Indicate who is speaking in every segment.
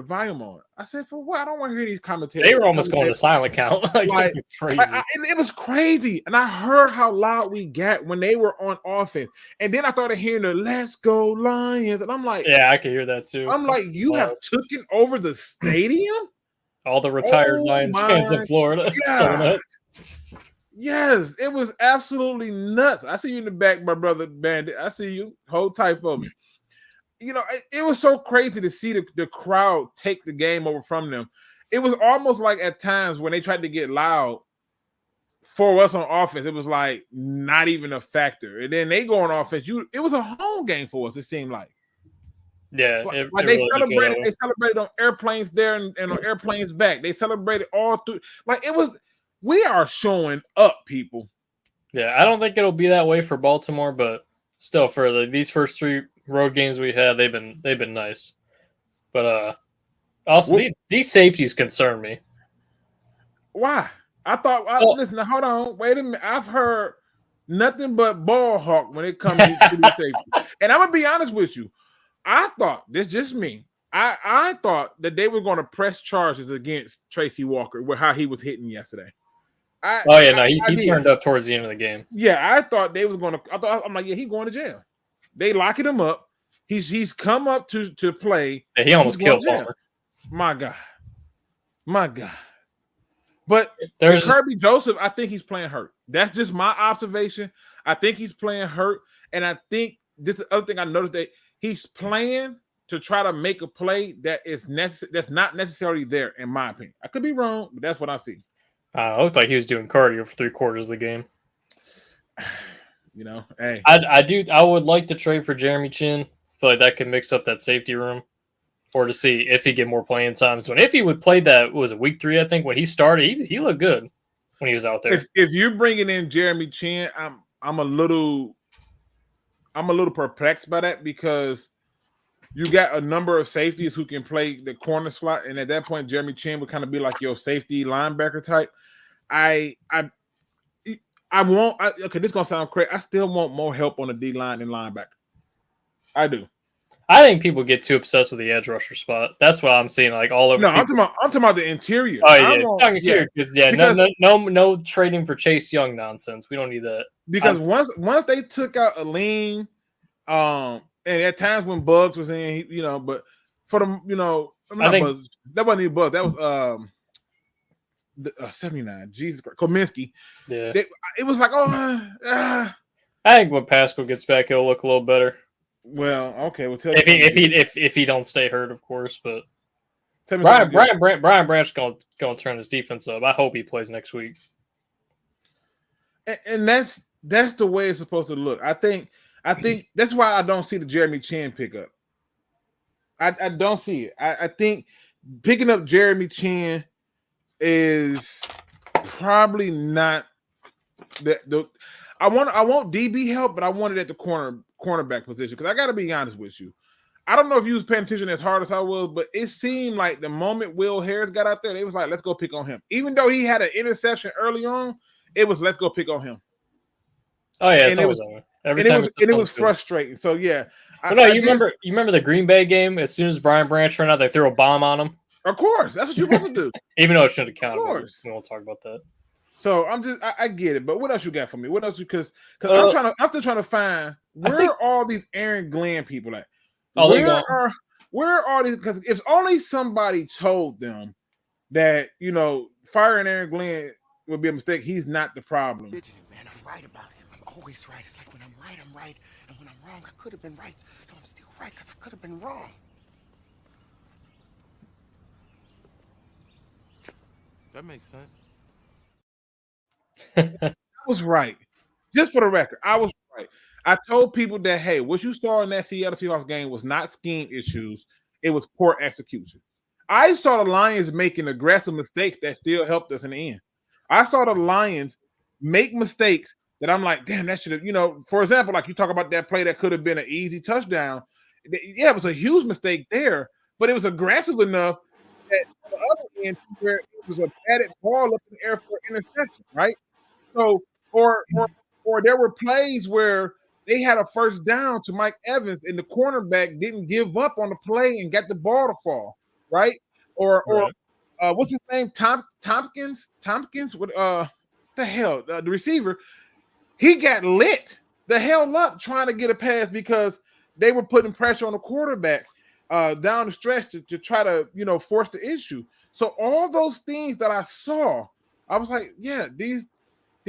Speaker 1: volume on. I said, for what? I don't want to hear these
Speaker 2: They
Speaker 1: commentators.
Speaker 2: were almost going to silent count. Like, crazy.
Speaker 1: And it was crazy. And I heard how loud we got when they were on offense. And then I started hearing the "Let's go Lions." And I'm like,
Speaker 2: yeah, I could hear that too.
Speaker 1: I'm like, you have taken over the stadium?
Speaker 2: All the retired Lions fans in Florida showing up.
Speaker 1: Yes, it was absolutely nuts. I see you in the back, my brother Bandit. I see you. Hold tight for me. You know, it was so crazy to see the crowd take the game over from them. It was almost like at times when they tried to get loud for us on offense, it was like not even a factor. And then they go on offense. It was a home game for us, it seemed like.
Speaker 2: Yeah,
Speaker 1: like they celebrated on airplanes there and on airplanes back. They celebrated all through. Like it was, we are showing up, people.
Speaker 2: Yeah, I don't think it'll be that way for Baltimore, but still, for these first 3 road games we had, they've been nice. But also these safeties concern me.
Speaker 1: Why? I thought. Listen, hold on, wait a minute. I've heard nothing but ball hawk when it comes to the safety. And I'm gonna be honest with you. I thought this just me. I thought that they were going to press charges against Tracy Walker with how he was hitting yesterday.
Speaker 2: He turned up towards the end of the game.
Speaker 1: Yeah, I thought they was going to. I'm like, yeah, he's going to jail. They locking him up. He's come up to play.
Speaker 2: Yeah, he almost killed Palmer.
Speaker 1: My God. But there's Kirby Joseph. I think he's playing hurt. That's just my observation. I think he's playing hurt, and I think this is the other thing I noticed that he's playing to try to make a play that is necessary. That's not necessarily there, in my opinion. I could be wrong, but that's what I see.
Speaker 2: It looked like he was doing cardio for 3/4 of the game.
Speaker 1: You know, hey,
Speaker 2: I would like to trade for Jeremy Chin. I feel like that could mix up that safety room, or to see if he get more playing time. So if he would play that, was it week 3? I think when he started, he looked good when he was out there.
Speaker 1: If you're bringing in Jeremy Chin, I'm a little perplexed by that because you got a number of safeties who can play the corner slot, and at that point, Jeremy Chin would kind of be like your safety linebacker type. Okay, this is gonna sound crazy. I still want more help on the D line and linebacker. I do.
Speaker 2: I think people get too obsessed with the edge rusher spot. That's what I'm seeing, like all over.
Speaker 1: No, I'm talking about the interior.
Speaker 2: Oh yeah, interior. Yeah, no trading for Chase Young nonsense. We don't need that.
Speaker 1: Because once they took out Aline, and at times when Bugs was in, but for them, I think that wasn't even Bugs. That was 79. Jesus Christ, Kominski.
Speaker 2: Yeah,
Speaker 1: it was like, I
Speaker 2: think when Pascal gets back, he'll look a little better.
Speaker 1: Well, okay. Well,
Speaker 2: if he don't stay hurt, of course. But Brian Branch gonna turn his defense up. I hope he plays next week.
Speaker 1: And that's the way it's supposed to look. I think that's why I don't see the Jeremy Chin pickup. I don't see it. I think picking up Jeremy Chin is probably not the. I want DB help, but I want it at the cornerback position because I got to be honest with you. I don't know if you was paying attention as hard as I was, but it seemed like the moment Will Harris got out there, they was like, let's go pick on him. Even though he had an interception early on, it was let's go pick on him.
Speaker 2: Oh yeah,
Speaker 1: and it was frustrating. So yeah.
Speaker 2: You remember the Green Bay game? As soon as Brian Branch ran out, they threw a bomb on him.
Speaker 1: Of course, that's what you're supposed to do.
Speaker 2: Even though it shouldn't have counted.
Speaker 1: Of course,
Speaker 2: we won't talk about that.
Speaker 1: So I get it, but what else you got for me? What else? Because I'm still trying to find where are all these Aaron Glenn people at? Where are these? Because if only somebody told them that firing Aaron Glenn would be a mistake. He's not the problem.
Speaker 3: Man, I'm right about him. I'm always right. It's like when I'm right, and when I'm wrong, I could have been right. So I'm still right because I could have been wrong.
Speaker 4: That makes sense.
Speaker 1: I was right. Just for the record, I was right. I told people that, hey, what you saw in that Seattle Seahawks game was not scheme issues. It was poor execution. I saw the Lions making aggressive mistakes that still helped us in the end. I saw the Lions make mistakes that I'm like, damn, that should have, for example, like you talk about that play that could have been an easy touchdown. Yeah, it was a huge mistake there, but it was aggressive enough that on the other end, where it was a batted ball up in the air for interception, right? So, or there were plays where they had a first down to Mike Evans, and the cornerback didn't give up on the play and got the ball to fall. right? Or
Speaker 2: Right.
Speaker 1: what's his name? Tompkins. What the hell? The receiver. He got lit the hell up trying to get a pass because they were putting pressure on the quarterback down the stretch to try to force the issue. So all those things that I saw, I was like, yeah, these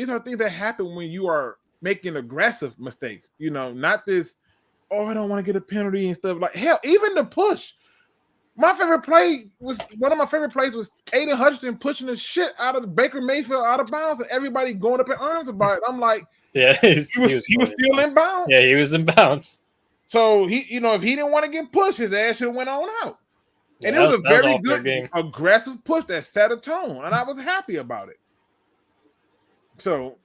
Speaker 1: are things that happen when you are making aggressive mistakes. Not this. Oh, I don't want to get a penalty and stuff like hell. Even the push. My favorite play was one of my favorite plays was Aiden Hutchinson pushing the shit out of Baker Mayfield out of bounds and everybody going up in arms about it. I'm like,
Speaker 2: Yeah,
Speaker 1: he was still in bounds.
Speaker 2: Yeah, he was in bounds.
Speaker 1: So he, if he didn't want to get pushed, his ass should have went on out. And
Speaker 2: Yeah,
Speaker 1: it was a very
Speaker 2: all fair
Speaker 1: good
Speaker 2: game.
Speaker 1: aggressive push that set a tone, and I was happy about it. So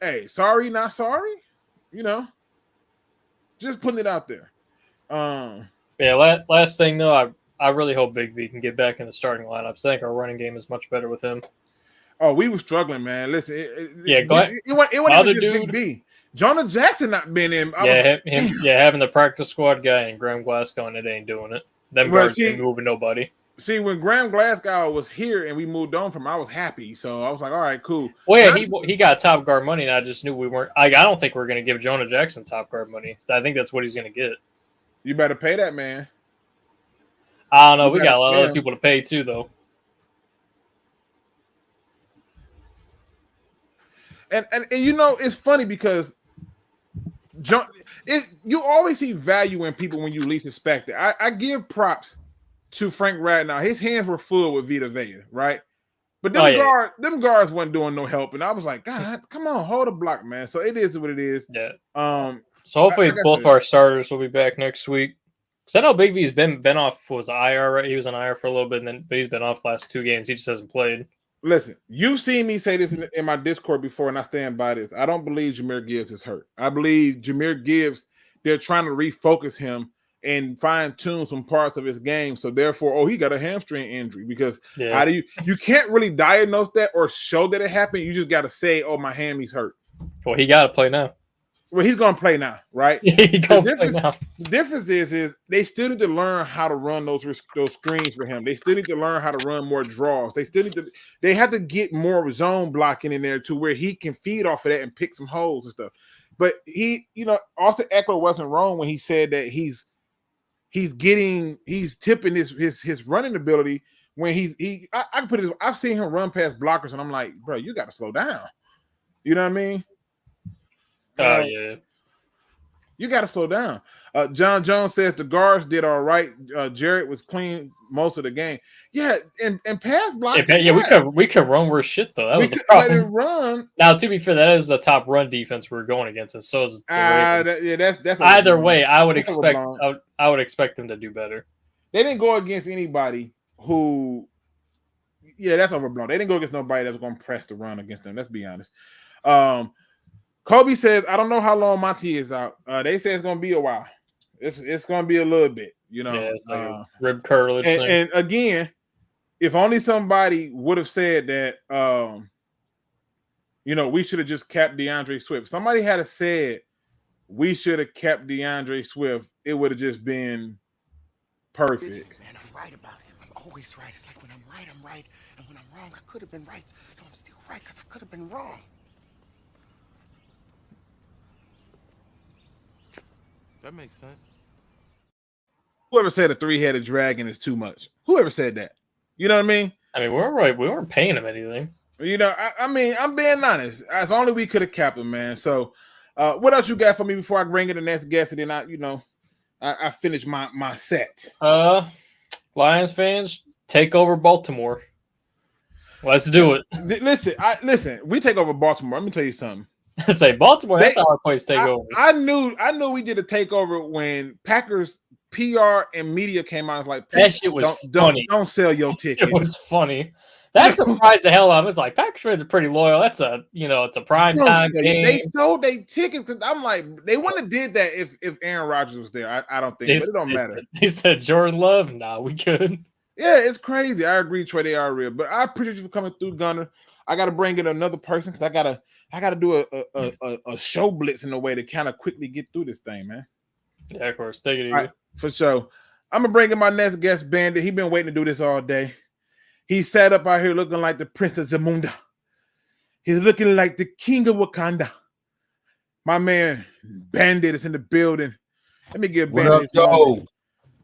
Speaker 1: hey, sorry, not sorry. Just putting it out there.
Speaker 2: Yeah, last thing though, I really hope Big V can get back in the starting lineups. I think our running game is much better with him.
Speaker 1: Oh, we were struggling, man. Listen, it wasn't
Speaker 2: Other
Speaker 1: even just
Speaker 2: dude,
Speaker 1: Big B. Jonah Jackson not been in.
Speaker 2: Having the practice squad guy and Graham Glasgow, and it ain't doing it. Them guards ain't moving nobody.
Speaker 1: See, when Graham Glasgow was here and we moved on from him, I was happy. So I was like, all right, cool.
Speaker 2: Well, yeah, he got top guard money, and I just knew we weren't. I don't think we're going to give Jonah Jackson top guard money. I think that's what he's going to get.
Speaker 1: You better pay that man.
Speaker 2: I don't know. We got a lot of other people to pay too, though.
Speaker 1: And it's funny because you always see value in people when you least expect it. I give props to Frank Ragnow. His hands were full with Vita Vea, right? But them guards wasn't doing no help, and I was like, God, come on, hold the block, man. So it is what it is.
Speaker 2: Yeah.
Speaker 1: So
Speaker 2: hopefully both our starters will be back next week. Because I know Big V's been off. Was IR, right? He was on IR for a little bit, but he's been off last 2 games. He just hasn't played.
Speaker 1: Listen, you've seen me say this in my Discord before, and I stand by this. I don't believe Jahmyr Gibbs is hurt. I believe Jahmyr Gibbs, they're trying to refocus him and fine-tune some parts of his game. So therefore, he got a hamstring injury. Because how do you can't really diagnose that or show that it happened. You just got to say, my ham's hurt.
Speaker 2: Well, he got to play now.
Speaker 1: Well, he's going to play now, right?
Speaker 2: The
Speaker 1: difference is they still need to learn how to run those screens for him. They still need to learn how to run more draws. They have to get more zone blocking in there to where he can feed off of that and pick some holes and stuff. But Austin Eckler wasn't wrong when he said that he's tipping his running ability when I can put it. I've seen him run past blockers and I'm like, bro, you got to slow down. You know what I mean?
Speaker 2: Yeah.
Speaker 1: You got to slow down. John Jones says the guards did all right. Jarrett was clean most of the game. Yeah, and pass blocking.
Speaker 2: We could run worse shit though. That was the problem.
Speaker 1: Let it run.
Speaker 2: Now, to be fair, that is the top run defense we're going against, and so is the Ravens.
Speaker 1: That's
Speaker 2: either way. I would expect them to do better.
Speaker 1: They didn't go against anybody who. Yeah, that's overblown. They didn't go against nobody that was going to press the run against them. Let's be honest. Kobe says, I don't know how long Monty is out. They say it's going to be a while. It's going to be a little bit,
Speaker 2: Yeah, it's like a rib cartilage thing.
Speaker 1: And again, if only somebody would have said that, we should have just kept DeAndre Swift. Somebody had said we should have kept DeAndre Swift. It would have just been perfect.
Speaker 3: Man, I'm right about him. I'm always right. It's like when I'm right, I'm right. And when I'm wrong, I could have been right. So I'm still right because I could have been wrong.
Speaker 4: That makes sense.
Speaker 1: Whoever said a 3-headed dragon is too much? Whoever said that? You know what I mean?
Speaker 2: I mean, we're right. We weren't paying him anything.
Speaker 1: I mean, I'm being honest. As only we could have kept him, man. So, what else you got for me before I bring in the next guest? And then I finish my set.
Speaker 2: Lions fans, take over Baltimore. Let's do it.
Speaker 1: Listen. We take over Baltimore. Let me tell you something.
Speaker 2: Say Baltimore. That's our place to take over.
Speaker 1: I knew we did a takeover when Packers PR and media came out. Like
Speaker 2: that shit was funny.
Speaker 1: Don't sell your ticket.
Speaker 2: It was funny. That surprised the hell out of me. It's like Packers fans are pretty loyal. That's it's a prime time game.
Speaker 1: They sold their tickets. I'm like, they wouldn't have did that if Aaron Rodgers was there. I don't think, but it don't matter.
Speaker 2: He said Jordan Love. Nah, we could.
Speaker 1: Yeah, it's crazy. I agree, Trey. They are real, but I appreciate you for coming through, Gunner. I got to bring in another person because I gotta do a show blitz in a way to kind of quickly get through this thing, man.
Speaker 2: Yeah, of course. Take it easy.
Speaker 1: Right, for sure. I'm gonna bring in my next guest, Bandit. He been waiting to do this all day. He sat up out here looking like the Prince of Zamunda. He's looking like the King of Wakanda. My man, Bandit is in the building. Let me give Bandit his moment.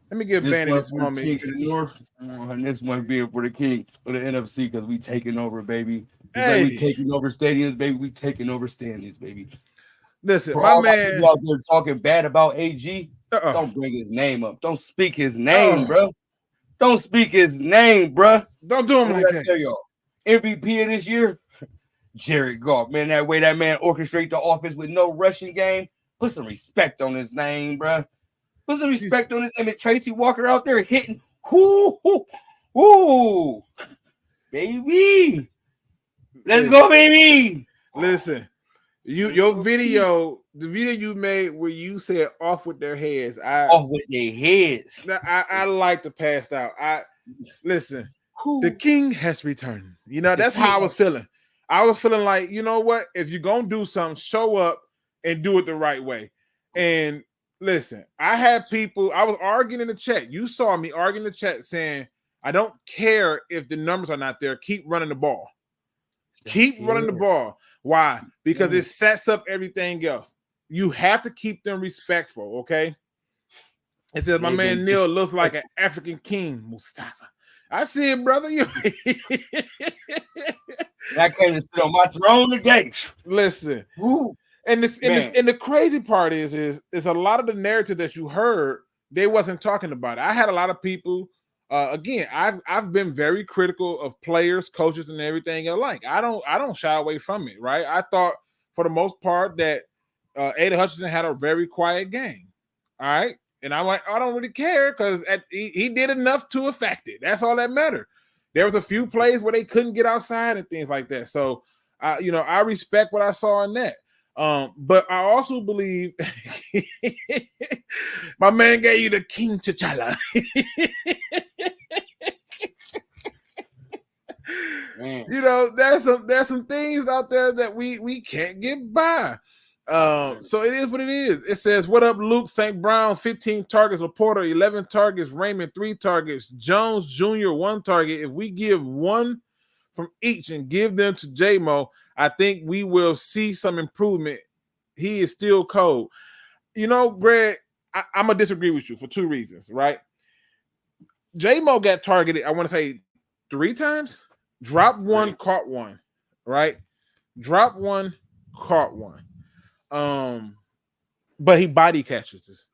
Speaker 1: Let me give Bandit his moment.
Speaker 5: King of the North, and this one being for the King of the NFC because we taking over, baby. Hey. Like we taking over stadiums, baby. We taking over standings, baby.
Speaker 1: Listen,
Speaker 5: for
Speaker 1: my
Speaker 5: all
Speaker 1: man
Speaker 5: people out there talking bad about AG. Don't bring his name up. Don't speak his name, bro. Don't speak his name, bro.
Speaker 1: Don't do him like that.
Speaker 5: Tell y'all, MVP of this year, Jared Goff. Man, that way that man orchestrate the offense with no rushing game. Put some respect on his name, bro. Put some respect on his name. And Tracy Walker out there hitting. Ooh, baby. Let's go, baby.
Speaker 1: Listen, your video, the video you made where you said off with their heads.
Speaker 5: Off with their heads.
Speaker 1: I like to pass out. Listen, the King has returned. You know, that's how I was feeling. I was feeling like, you know what? If you're gonna do something, show up and do it the right way. And listen, I had people, I was arguing in the chat. You saw me arguing in the chat saying, I don't care if the numbers are not there, keep running the ball. Keep running the ball. Why? Because it sets up everything else. You have to keep them respectful, okay? It says, my man Neil looks like an African king, Mustafa. I see it, brother.
Speaker 5: I came to sit on my throne today.
Speaker 1: Listen.
Speaker 5: Woo.
Speaker 1: And the crazy part is a lot of the narrative that you heard, they wasn't talking about it. I had a lot of people. Again, I've been very critical of players, coaches, and everything alike. I don't shy away from it, right? I thought for the most part that Aiden Hutchinson had a very quiet game. All right. And I'm like, I don't really care because he did enough to affect it. That's all that mattered. There was a few plays where they couldn't get outside and things like that. So I respect what I saw in that. But I also believe my man gave you the King T'Challa. You know, there's some things out there that we can't get by. So it is what it is. It says, what up, Luke? St. Brown's 15 targets, Laporta 11 targets, Raymond 3 targets, Jones Jr. 1 target. If we give one from each and give them to J-Mo, I think we will see some improvement. He is still cold. You know, Greg, I'm going to disagree with you for 2 reasons, right? J-Mo got targeted, I want to say 3 times. Dropped 1, caught 1, right? Dropped 1, caught 1. But he body catches this.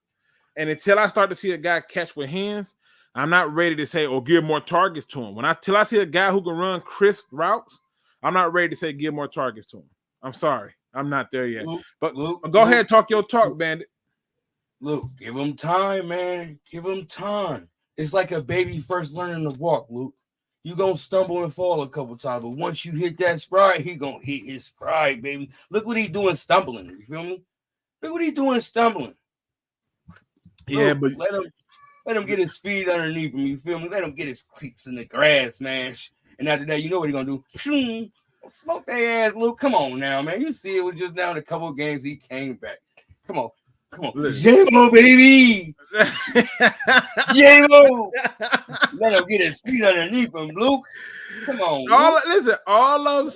Speaker 1: And until I start to see a guy catch with hands, I'm not ready to say, give more targets to him. Till I see a guy who can run crisp routes, I'm not ready to say give more targets to him. I'm sorry. I'm not there yet. But go ahead, talk your talk, Bandit.
Speaker 5: Luke, give him time, man. Give him time. It's like a baby first learning to walk, Luke. You're going to stumble and fall a couple times, but once you hit that stride, he going to hit his stride, baby. Look what he doing stumbling. You feel me? Look what he doing stumbling.
Speaker 1: Yeah,
Speaker 5: Luke,
Speaker 1: but
Speaker 5: let him get his speed underneath him. You feel me? Let him get his cleats in the grass, man. And after that, you know what he's going to do? Smoke their ass, Luke. Come on now, man. You see it was just down a couple of games. He came back. Come on. J-Mo, baby. J-Mo. Let him get his feet underneath him, Luke. Come on.
Speaker 1: All I'm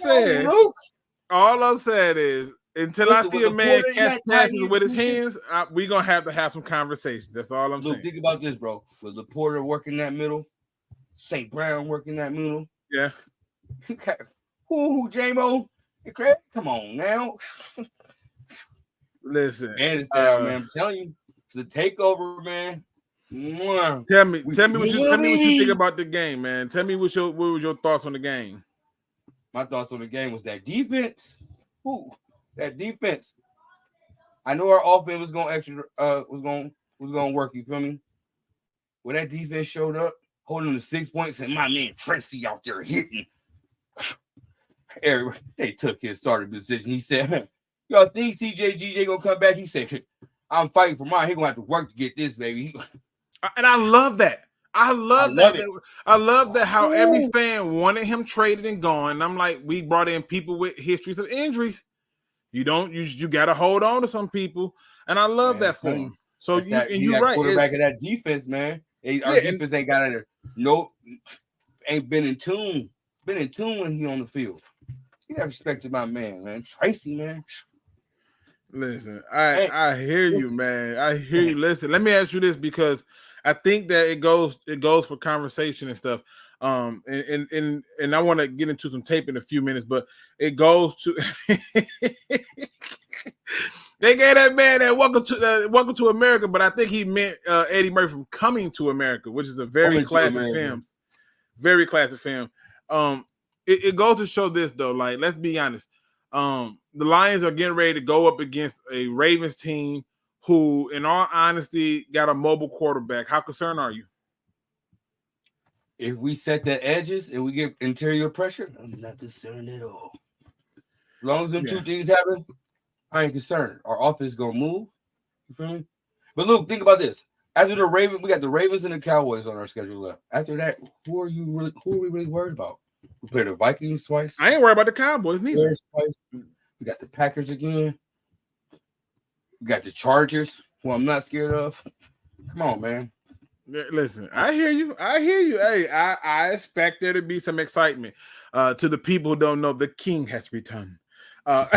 Speaker 1: saying is until I see a man catch passes with his hands, we're going to have some conversations. That's all I'm saying.
Speaker 5: Think about this, bro. With Laporta working that middle, St. Brown working that middle.
Speaker 1: Yeah.
Speaker 5: Who, J-Mo? Come on now.
Speaker 1: Listen,
Speaker 5: man, I'm telling you, it's a takeover, man.
Speaker 1: Tell me what you think about the game, man. Tell me what was your thoughts on the game.
Speaker 5: My thoughts on the game was that defense. That defense. I know our offense was going to work. You feel me? When that defense showed up, holding the 6 points, and my man Tracy out there hitting. They took his starting position. He said, y'all think CJ gonna come back? He said, I'm fighting for mine. He gonna have to work to get this, baby.
Speaker 1: And I love that. I love that how every fan wanted him traded and gone. And I'm like, we brought in people with histories of injuries. You gotta hold on to some people. And I love that for him. So you're right.
Speaker 5: Quarterback of that defense, man. Our defense ain't got it. Nope, ain't been in tune. Been in tune when he on the field. You got respect to my man. Tracy, man.
Speaker 1: Listen, I hear you, man. I hear you. Listen, let me ask you this because I think that it goes for conversation and stuff. And I want to get into some tape in a few minutes, but it goes to they gave that man that welcome to America, but I think he meant Eddie Murphy from Coming to America, which is a very classic film. Very classic film. It goes to show this though, like let's be honest. The Lions are getting ready to go up against a Ravens team who, in all honesty, got a mobile quarterback. How concerned are you?
Speaker 5: If we set the edges and we get interior pressure, I'm not concerned at all. As long as them two things happen, I ain't concerned. Our offense is gonna move. You feel me? But Luke, think about this. After the Ravens, we got the Ravens and the Cowboys on our schedule left. After that, who are we really worried about? We play the Vikings twice.
Speaker 1: I ain't worried about the Cowboys neither.
Speaker 5: We got the Packers again. We got the Chargers, who I'm not scared of. Come on, man.
Speaker 1: Listen, I hear you. Hey, I expect there to be some excitement. To the people who don't know, the King has returned. And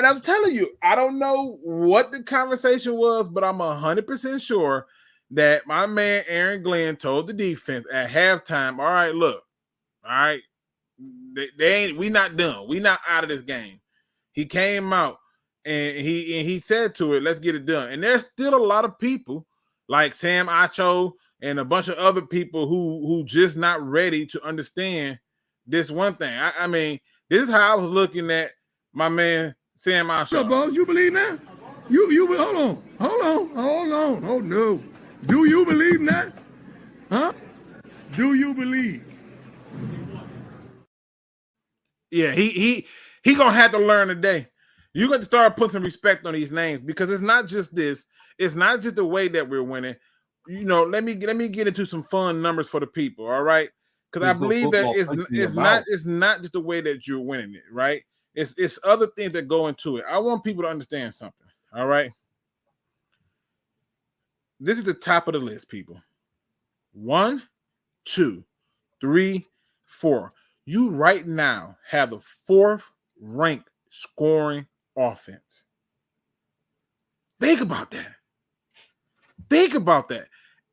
Speaker 1: I'm telling you, I don't know what the conversation was, but I'm 100% sure that my man Aaron Glenn told the defense at halftime, all right, look, all right, we not done. We not out of this game. He came out and he said to it, let's get it done. And there's still a lot of people like Sam Acho and a bunch of other people who just not ready to understand this one thing. I mean, this is how I was looking at my man Sam Acho.
Speaker 6: So, boss, you believe that? You hold on. Oh no. Do you believe that? Huh? Do you believe?
Speaker 1: Yeah, he gonna have to learn today. You got to start putting some respect on these names because it's not just this. It's not just the way that we're winning. You know, let me get into some fun numbers for the people. All right, because I believe that it's not just the way that you're winning it. Right? It's other things that go into it. I want people to understand something. All right. This is the top of the list, people. 1, 2, 3, 4. You right now have the 4th ranked scoring offense. Think about that. Think about that.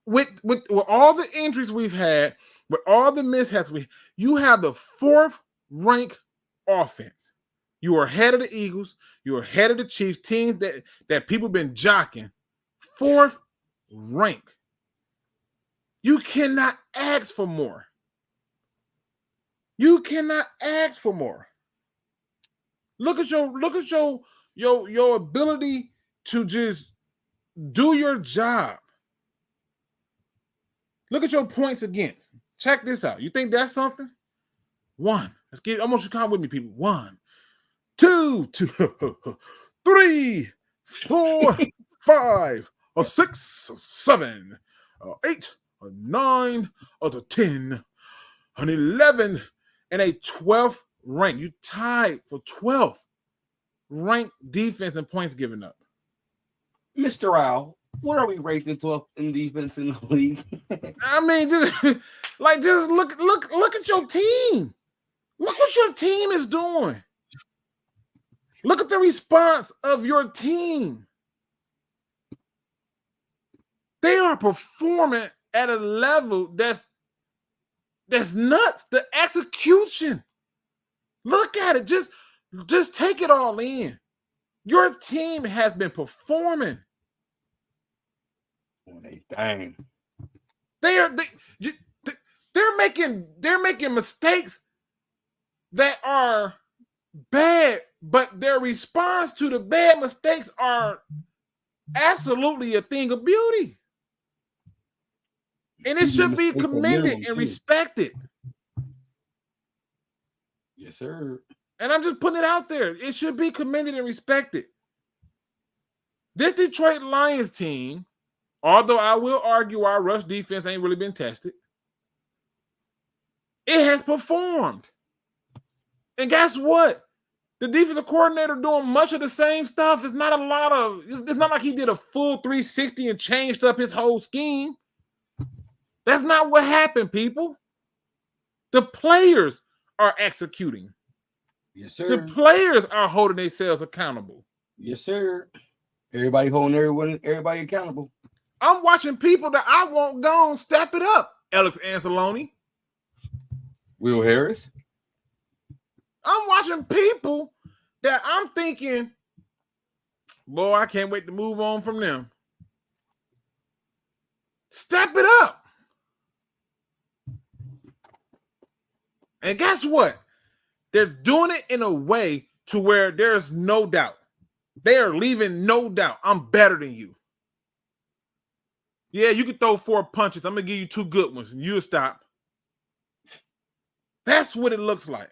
Speaker 1: With all the injuries we've had, with all the mishaps you have the 4th ranked offense. You are ahead of the Eagles. You are ahead of the Chiefs, teams that people been jocking. 4th rank. You cannot ask for more. You cannot ask for more. Look at your ability to just do your job. Look at your points against. Check this out. You think that's something? 1. Let's get almost you count with me, people. 1, 2, 3, 4, 5, 6, 7, 8, 9, 10, 11, and a 12th rank. You tied for 12th ranked defense and points given up.
Speaker 5: Mr. Al, what are we ranked in 12th in defense in the league?
Speaker 1: I mean, just look at your team. Look what your team is doing. Look at the response of your team. They are performing at a level that's nuts. The execution. Look at it. Just take it all in. Your team has been performing.
Speaker 5: Dang.
Speaker 1: They're making mistakes that are bad, but their response to the bad mistakes are absolutely a thing of beauty. And it should be commended and respected.
Speaker 5: Yes, sir.
Speaker 1: And I'm just putting it out there. It should be commended and respected. This Detroit Lions team, although I will argue our rush defense ain't really been tested, it has performed. And guess what? The defensive coordinator doing much of the same stuff. It's not like he did a full 360 and changed up his whole scheme. That's not what happened, people. The players are executing.
Speaker 5: Yes, sir.
Speaker 1: The players are holding themselves accountable.
Speaker 5: Yes, sir. Everybody holding everybody accountable.
Speaker 1: I'm watching people that I want gone step it up. Alex Anzalone.
Speaker 5: Will Harris.
Speaker 1: I'm watching people that I'm thinking, boy, I can't wait to move on from them. Step it up. And guess what? They're doing it in a way to where there's no doubt. They are leaving no doubt. I'm better than you. Yeah, you can throw 4 punches. I'm going to give you 2 good ones and you'll stop. That's what it looks like.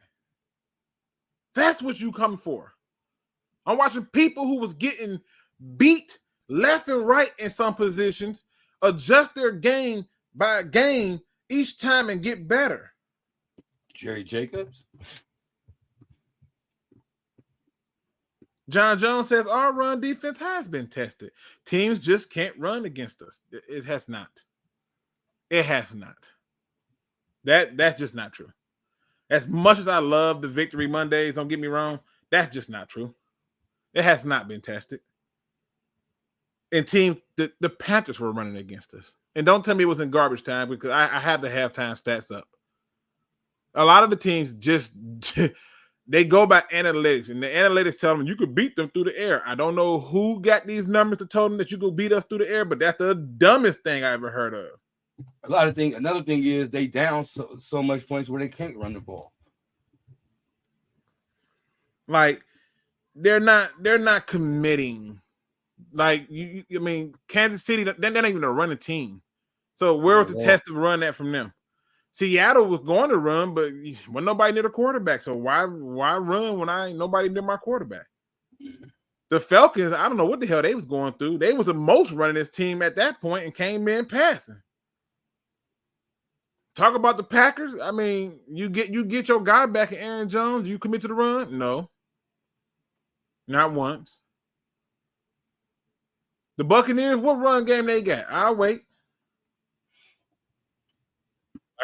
Speaker 1: That's what you come for. I'm watching people who was getting beat left and right in some positions adjust their game by game each time and get better.
Speaker 5: Jerry Jacobs.
Speaker 1: John Jones says our run defense has been tested. Teams just can't run against us. It has not. It has not. That's just not true. As much as I love the Victory Mondays, don't get me wrong, that's just not true. It has not been tested. And the Panthers were running against us. And don't tell me it was in garbage time because I have the halftime stats up. A lot of the teams just they go by analytics, and the analytics tell them you could beat them through the air. I don't know who got these numbers to tell them that you could beat us through the air, but that's the dumbest thing I ever heard of.
Speaker 5: Another thing is they down so much points where they can't run the ball.
Speaker 1: Like they're not committing. Like I mean, Kansas City, they're not even a running team. So where was the test of run that from them? Seattle was going to run, but when nobody near the quarterback. So why run when I ain't nobody near my quarterback? The Falcons, I don't know what the hell they was going through. They was the most running this team at that point and came in passing. Talk about the Packers. I mean, you get your guy back in Aaron Jones. You commit to the run? No. Not once. The Buccaneers, what run game they got? I'll wait.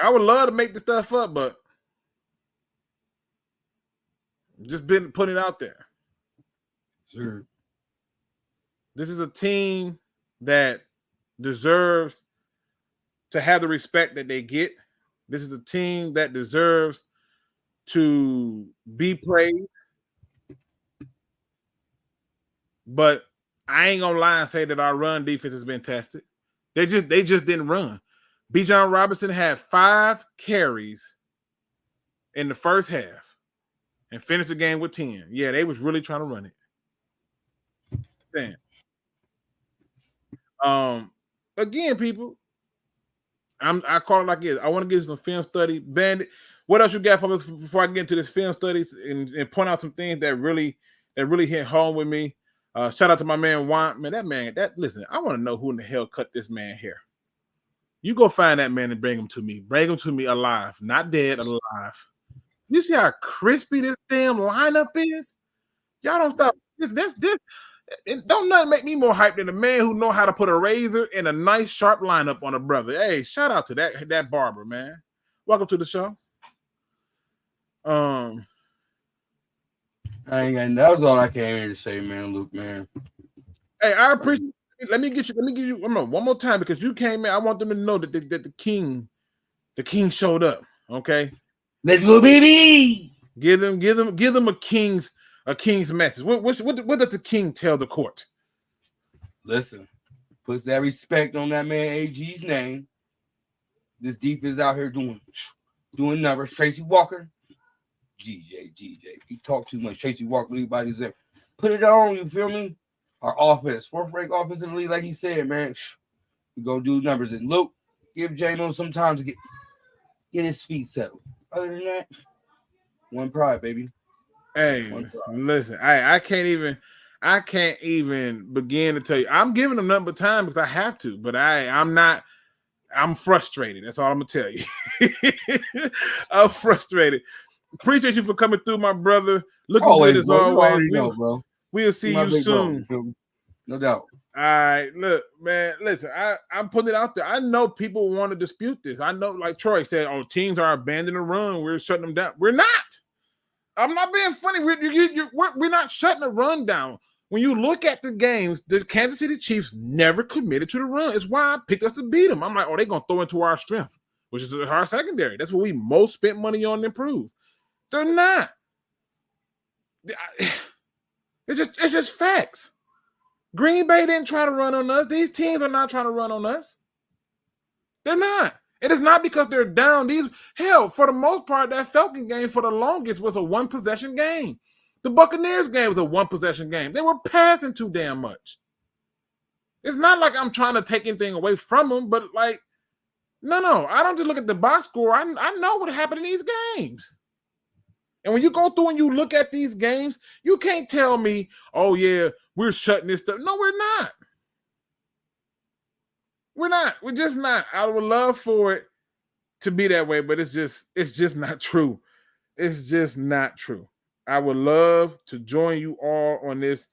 Speaker 1: I would love to make the stuff up, but just been putting it out there.
Speaker 5: Sure.
Speaker 1: This is a team that deserves to have the respect that they get. This is a team that deserves to be praised. But I ain't gonna lie and say that our run defense has been tested. They just didn't run. Bijan Robinson had 5 carries in the first half and finished the game with 10. Yeah, they was really trying to run it. Again, people, I call it like this. I want to give you some film study. Bandit, what else you got for us before I get into this film studies and point out some things that really hit home with me? Shout out to my man Juan. Man, listen, I want to know who in the hell cut this man hair. You go find that man and bring him to me. Bring him to me alive, not dead, alive. You see how crispy this damn lineup is? Y'all don't stop. This. Don't nothing make me more hyped than a man who know how to put a razor and a nice sharp lineup on a brother. Hey, shout out to that barber, man. Welcome to the show.
Speaker 5: I ain't got. That was all I came here to say, man, Luke, man.
Speaker 1: Hey, I appreciate. Let me give you one more time because you came in. I want them to know that the king showed up. Okay,
Speaker 5: let's go, baby.
Speaker 1: Give them a king's message. What does the king tell the court?
Speaker 5: Listen, puts that respect on that man AG's name. This defense out here doing numbers. Tracy Walker, GJ. He talked too much. Tracy Walker, everybody's there. Put it on. You feel me? Our offense, 4th rank offense in the league, like he said, man. We go do numbers. And Luke, give J-Mo some time to get his feet settled. Other than that, one pride, baby.
Speaker 1: Hey, listen, I can't even begin to tell you. I'm giving them nothing but time because I have to, but I'm frustrated. That's all I'm gonna tell you. I'm frustrated Appreciate you for coming through, my brother. Looking
Speaker 5: Always,
Speaker 1: good as
Speaker 5: bro. You
Speaker 1: always.
Speaker 5: already know, bro.
Speaker 1: We'll see
Speaker 5: My
Speaker 1: you
Speaker 5: big bro,
Speaker 1: soon.
Speaker 5: feel me? No doubt.
Speaker 1: All right, look, man. Listen, I'm putting it out there. I know people want to dispute this. I know, like Troy said, "Oh, teams are abandoning the run. We're shutting them down." We're not. I'm not being funny. We're not shutting the run down. When you look at the games, the Kansas City Chiefs never committed to the run. It's why I picked us to beat them. I'm like, oh, they're gonna throw into our strength, which is our secondary. That's what we most spent money on to improve. They're not. It's just facts. Green Bay didn't try to run on us. These teams are not trying to run on us. They're not. It is not because they're down. For the most part, that Falcon game for the longest was a one-possession game. The Buccaneers game was a one-possession game. They were passing too damn much. It's not like I'm trying to take anything away from them, but like, no. I don't just look at the box score. I know what happened in these games. And when you go through and you look at these games, you can't tell me, oh, yeah, we're shutting this stuff. No, we're not. We're not. We're just not. I would love for it to be that way, but it's just not true. It's just not true. I would love to join you all on this,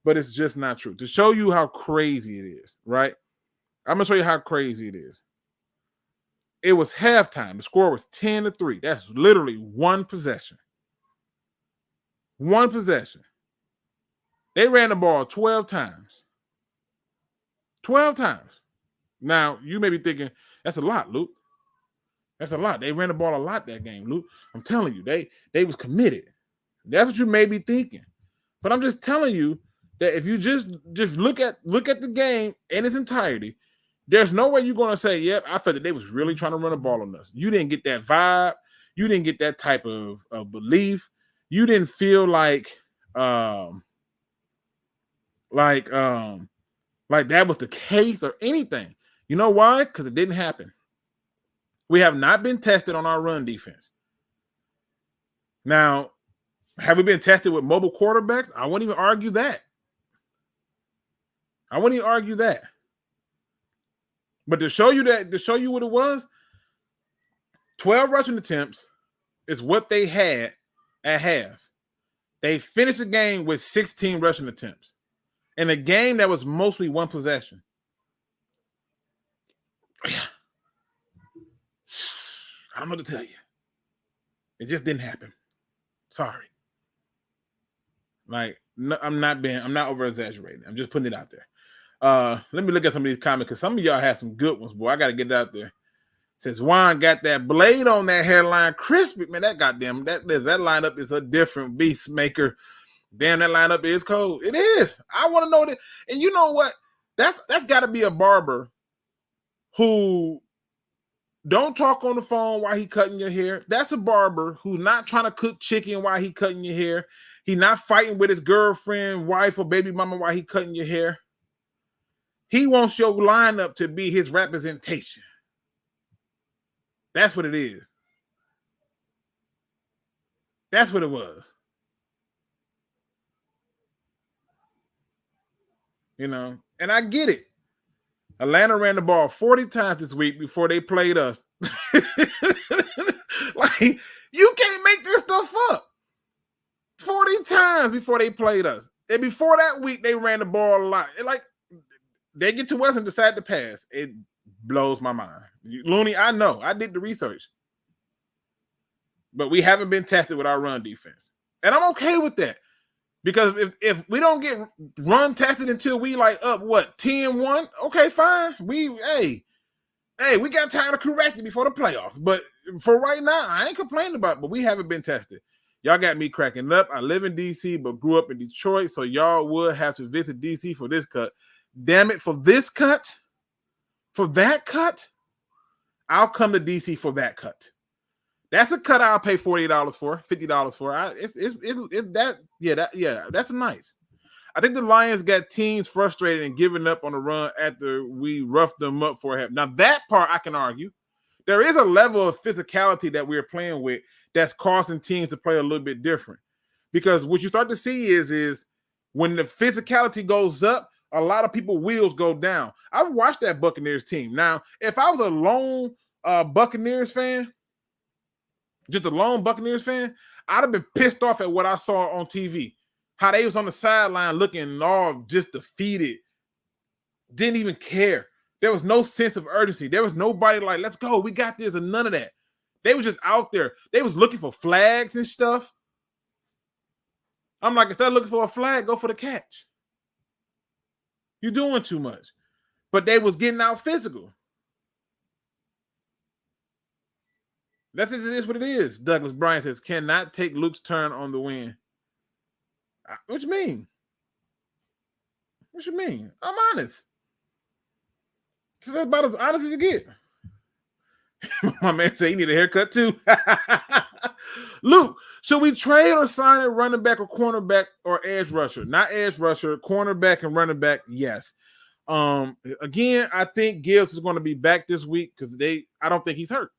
Speaker 1: but it's just not true. To show you how crazy it is, right? I'm going to show you how crazy it is. It was halftime. The score was 10-3. That's literally one possession. One possession. They ran the ball 12 times. 12 times. Now, you may be thinking, that's a lot, Luke. That's a lot. They ran the ball a lot that game, Luke. I'm telling you, they was committed. That's what you may be thinking. But I'm just telling you that if you just look at the game in its entirety, there's no way you're going to say, yep, I felt that they was really trying to run the ball on us. You didn't get that vibe. You didn't get that type of belief. You didn't feel like that was the case or anything. You know why? Because it didn't happen. We have not been tested on our run defense. Now, have we been tested with mobile quarterbacks? I wouldn't even argue that. But to show you what it was, 12 rushing attempts is what they had at half. They finished the game with 16 rushing attempts in a game that was mostly one possession. I don't know what to tell you. It just didn't happen. Sorry. Like, no, I'm not over exaggerating. I'm just putting it out there. Let me look at some of these comments because some of y'all had some good ones, boy. I got to get it out there. Since Juan got that blade on that hairline crispy, man, that lineup is a different beast maker. Damn, that lineup is cold. It is. I want to know that. And you know what? That's got to be a barber who don't talk on the phone while he cutting your hair. That's a barber who's not trying to cook chicken while he cutting your hair. He not fighting with his girlfriend, wife, or baby mama while he cutting your hair. He wants your lineup to be his representation. That's what it is. That's what it was. You know, and I get it. Atlanta ran the ball 40 times this week before they played us. Like, you can't make this stuff up. 40 times before they played us. And before that week, they ran the ball a lot. They get to us and decide to pass. It blows my mind. Looney, I know. I did the research. But we haven't been tested with our run defense. And I'm okay with that. Because if we don't get run tested until we up 10-1, okay, fine. We got time to correct it before the playoffs. But for right now, I ain't complaining about it, but we haven't been tested. Y'all got me cracking up. I live in DC, but grew up in Detroit, so y'all would have to visit DC for this cut. Damn it, for this cut, for that cut, I'll come to DC for that cut. That's a cut I'll pay $40 for, $50 for. That's nice. I think the Lions got teams frustrated and giving up on the run after we roughed them up for a half. Now, that part I can argue. There is a level of physicality that we're playing with that's causing teams to play a little bit different. Because what you start to see is when the physicality goes up, a lot of people's wheels go down. I've watched that Buccaneers team. Now, if I was a lone Buccaneers fan, just a lone Buccaneers fan, I'd have been pissed off at what I saw on TV. How they was on the sideline looking all just defeated. Didn't even care. There was no sense of urgency. There was nobody like, let's go, we got this, and none of that. They was just out there. They was looking for flags and stuff. I'm like, instead of looking for a flag, go for the catch. You're doing too much. But they was getting out physical. That's just what it is. Douglas Bryan says, cannot take Luke's turn on the win. What you mean? What you mean? I'm honest. This is about as honest as you get. My man said he need a haircut too. Luke, should we trade or sign a running back or cornerback or edge rusher? Not edge rusher, cornerback and running back, yes. Again, I think Gibbs is going to be back this week because I don't think he's hurt.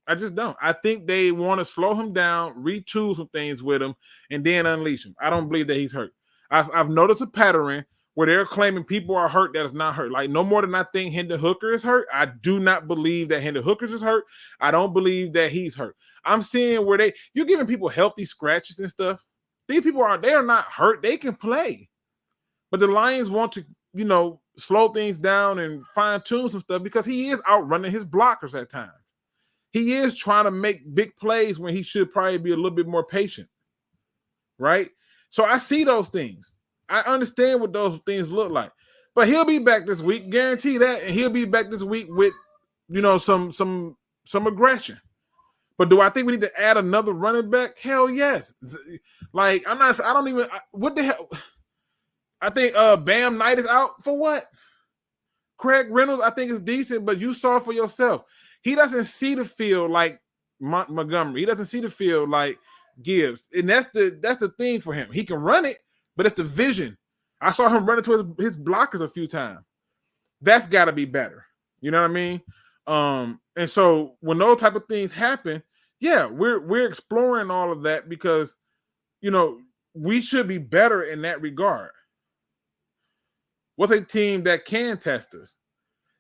Speaker 1: I just don't. I think they want to slow him down, retool some things with him, and then unleash him. I don't believe that he's hurt. I've noticed a pattern where they're claiming people are hurt that is not hurt. Like, no more than I think Hendon Hooker is hurt. I do not believe that Hendon Hooker is hurt. I don't believe that he's hurt. I'm seeing where you're giving people healthy scratches and stuff. These people are not hurt. They can play. But the Lions want to, slow things down and fine-tune some stuff because he is outrunning his blockers at times. He is trying to make big plays when he should probably be a little bit more patient, right? So I see those things. I understand what those things look like. But he'll be back this week, guarantee that, and he'll be back this week with, some aggression. But do I think we need to add another running back? Hell yes. Like, what the hell? I think Bam Knight is out for what? Craig Reynolds, I think is decent, but you saw for yourself. He doesn't see the field like Montgomery. He doesn't see the field like Gibbs. And that's the thing for him. He can run it, but it's the vision. I saw him running to his blockers a few times. That's got to be better. You know what I mean? And so when those type of things happen, yeah, we're exploring all of that because, we should be better in that regard. What's a team that can test us?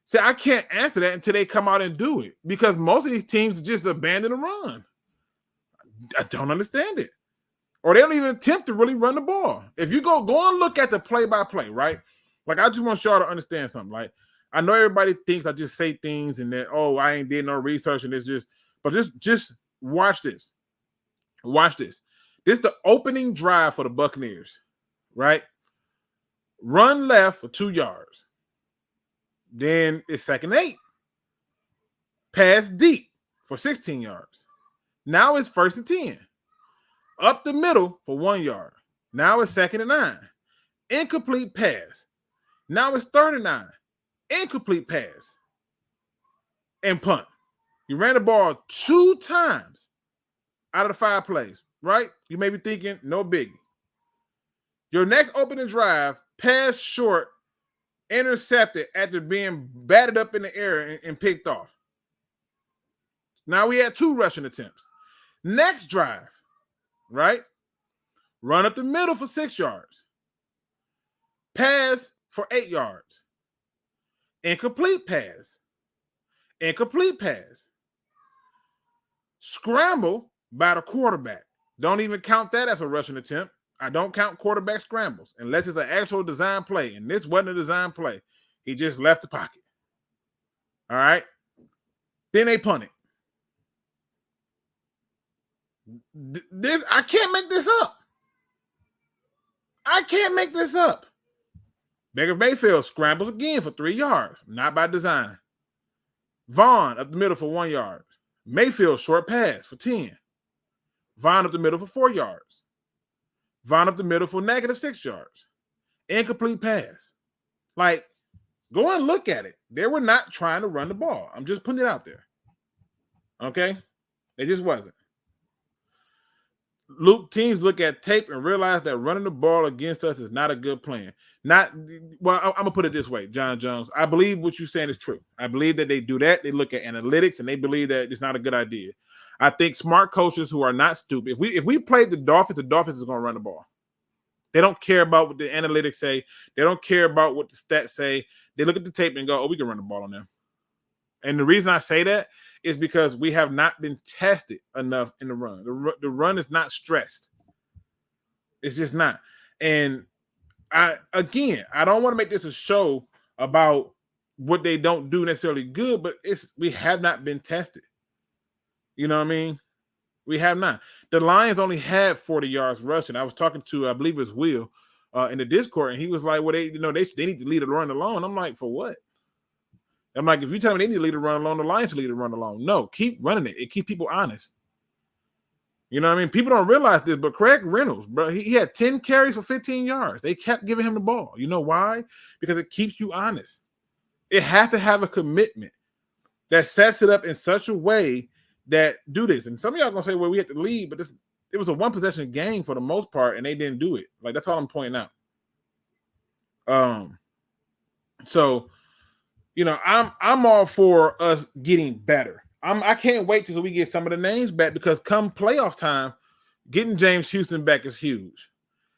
Speaker 1: See, I can't answer that until they come out and do it because most of these teams just abandon the run. I don't understand it. Or they don't even attempt to really run the ball. If you go and look at the play-by-play, right? Like, I just want y'all to understand something. Like, I know everybody thinks I just say things and that, I ain't did no research and it's but just watch this. Watch this. This is the opening drive for the Buccaneers, right? Run left for 2 yards. Then it's 2nd and 8. Pass deep for 16 yards. Now it's 1st and 10. Up the middle for 1 yard. Now it's 2nd and 9. Incomplete pass. Now it's 3rd and 9. Incomplete pass. And punt. You ran the ball 2 times out of the 5 plays, right? You may be thinking, no biggie. Your next opening drive, pass short, intercepted after being batted up in the air and picked off. Now we had 2 rushing attempts. Next drive, right? Run up the middle for 6 yards. Pass for 8 yards. Incomplete pass. Incomplete pass. Scramble by the quarterback. Don't even count that as a rushing attempt. I don't count quarterback scrambles unless it's an actual design play. And this wasn't a design play. He just left the pocket. All right. Then they punt it. I can't make this up. I can't make this up. Baker Mayfield scrambles again for 3 yards. Not by design. Vaughn up the middle for 1 yard. Mayfield short pass for 10. Vaughn up the middle for 4 yards. Vaughn up the middle for -6 yards. Incomplete pass. Like, go and look at it. They were not trying to run the ball. I'm just putting it out there. Okay? It just wasn't. Teams look at tape and realize that running the ball against us is not a good plan. I'm going to put it this way, John Jones. I believe what you're saying is true. I believe that they do that. They look at analytics and they believe that it's not a good idea. I think smart coaches who are not stupid, if we played the Dolphins is going to run the ball. They don't care about what the analytics say. They don't care about what the stats say. They look at the tape and go, we can run the ball on them. And the reason I say that is because we have not been tested enough in the run. The run is not stressed. It's just not. And I don't want to make this a show about what they don't do necessarily good, but we have not been tested. You know what I mean? We have not. The Lions only had 40 yards rushing. I was talking to, I believe it was Will, in the Discord, and he was like, "Well, they need to lead the run alone." I'm like, "For what?" I'm like, "If you tell me they need to lead the run alone, the Lions should lead the run alone." No, keep running it. It keeps people honest. You know what I mean? People don't realize this, but Craig Reynolds, bro, he had 10 carries for 15 yards. They kept giving him the ball. You know why? Because it keeps you honest. It has to have a commitment that sets it up in such a way that do this. And some of y'all gonna say, "Well, we had to lead," but it was a one possession game for the most part, and they didn't do it. Like, that's all I'm pointing out. So, you know, I'm all for us getting better. I can't wait till we get some of the names back, because come playoff time, getting James Houston back is huge.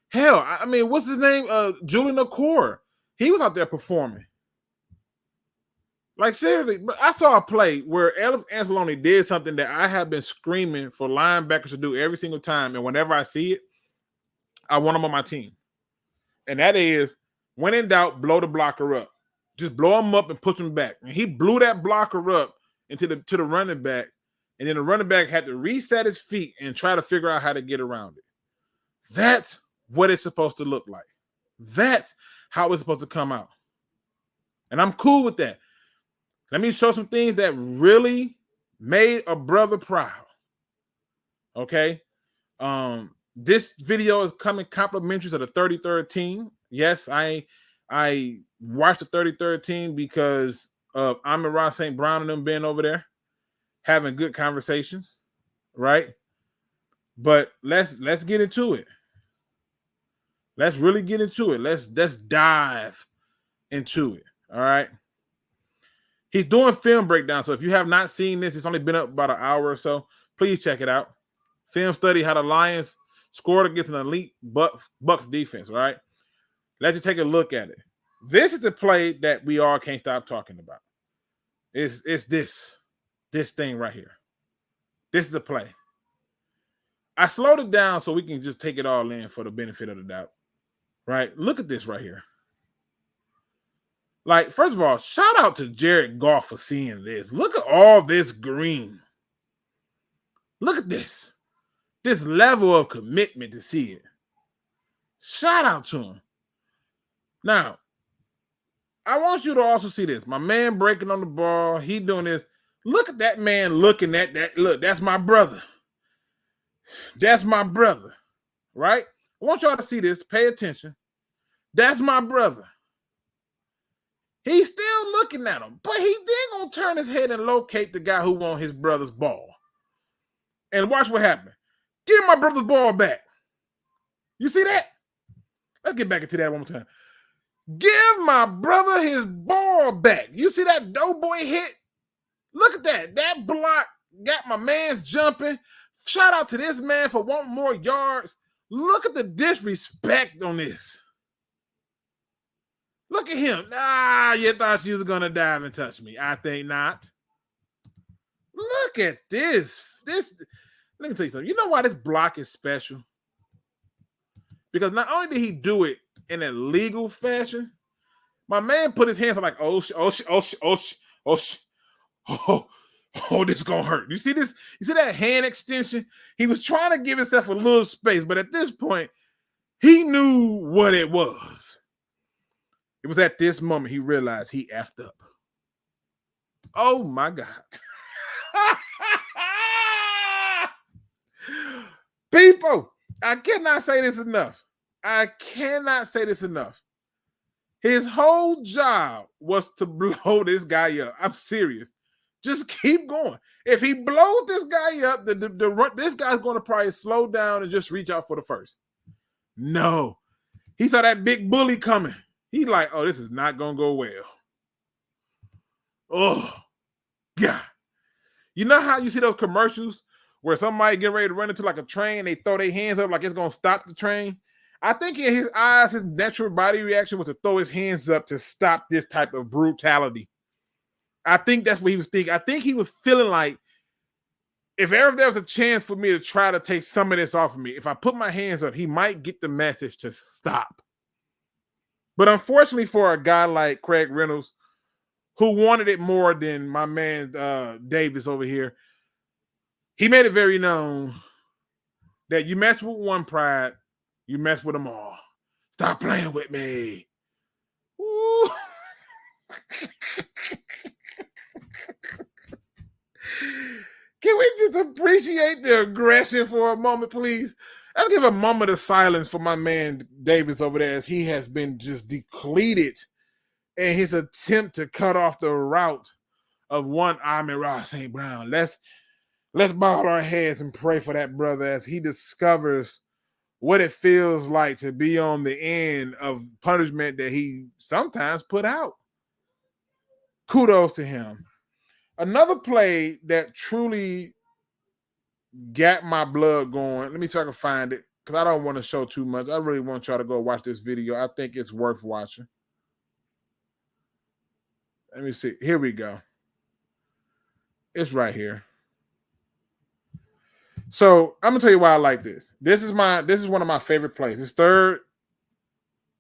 Speaker 1: Hell, I mean, what's his name? Julian Okoye. He was out there performing. Like, seriously, but I saw a play where Alex Anzalone did something that I have been screaming for linebackers to do every single time. And whenever I see it, I want them on my team. And that is, when in doubt, blow the blocker up. Just blow him up and push him back. And he blew that blocker up to the running back. And then the running back had to reset his feet and try to figure out how to get around it. That's what it's supposed to look like. That's how it's supposed to come out. And I'm cool with that. Let me show some things that really made a brother proud. Okay. This video is coming complimentary to the 33rd team. Yes, I watched the 33rd team because of Amon-Ra St. Brown and them being over there having good conversations, right? But let's get into it. Let's really get into it. Let's dive into it. All right. He's doing film breakdown. So if you have not seen this, it's only been up about an hour or so. Please check it out. Film study how the Lions scored against an elite Bucks defense. All right. Let's just take a look at it. This is the play that we all can't stop talking about. It's this thing right here. This is the play. I slowed it down so we can just take it all in for the benefit of the doubt. Right? Look at this right here. Like, first of all, shout out to Jared Goff for seeing this. Look at all this green. Look at this. This level of commitment to see it. Shout out to him. Now, I want you to also see this. My man breaking on the ball. He doing this. Look at that man looking at that. Look, that's my brother. That's my brother. Right? I want y'all to see this. Pay attention. That's my brother. He's still looking at him, but he then gonna turn his head and locate the guy who won his brother's ball. And watch what happened. Give my brother's ball back. You see that? Let's get back into that one more time. Give my brother his ball back. You see that doughboy hit? Look at that. That block got my man's jumping. Shout out to this man for wanting more yards. Look at the disrespect on this. Look at him. You thought she was going to dive and touch me. I think not. Look at this. Let me tell you something. You know why this block is special? Because not only did he do it in a legal fashion, my man put his hands up like, oh, this is going to hurt. You see this? You see that hand extension? He was trying to give himself a little space, but at this point, he knew what it was. It was at this moment he realized he effed up. Oh, my God. People, I cannot say this enough. His whole job was to blow this guy up. I'm serious. Just keep going. If he blows this guy up, this guy's going to probably slow down and just reach out for the first. No. He saw that big bully coming. He's like, oh, this is not going to go well. Oh, God. You know how you see those commercials where somebody get ready to run into like a train, they throw their hands up like it's going to stop the train? I think in his eyes, his natural body reaction was to throw his hands up to stop this type of brutality. I think that's what he was thinking. I think he was feeling like if ever there was a chance for me to try to take some of this off of me, if I put my hands up, he might get the message to stop. But unfortunately for a guy like Craig Reynolds, who wanted it more than my man Davis over here, he made it very known that you mess with one pride, you mess with them all. Stop playing with me. Ooh. Can we just appreciate the aggression for a moment, please? Let's give a moment of silence for my man Davis over there, as he has been just depleted in his attempt to cut off the route of one Amon-Ra St. Brown. Let's bow our heads and pray for that brother as he discovers what it feels like to be on the end of punishment that he sometimes put out. Kudos to him. Another play that truly got my blood going. Let me see if I can find it, because I don't want to show too much. I really want y'all to go watch this video. I think it's worth watching. Let me see. Here we go. It's right here. So I'm gonna tell you why I like this. This is one of my favorite plays. It's 3rd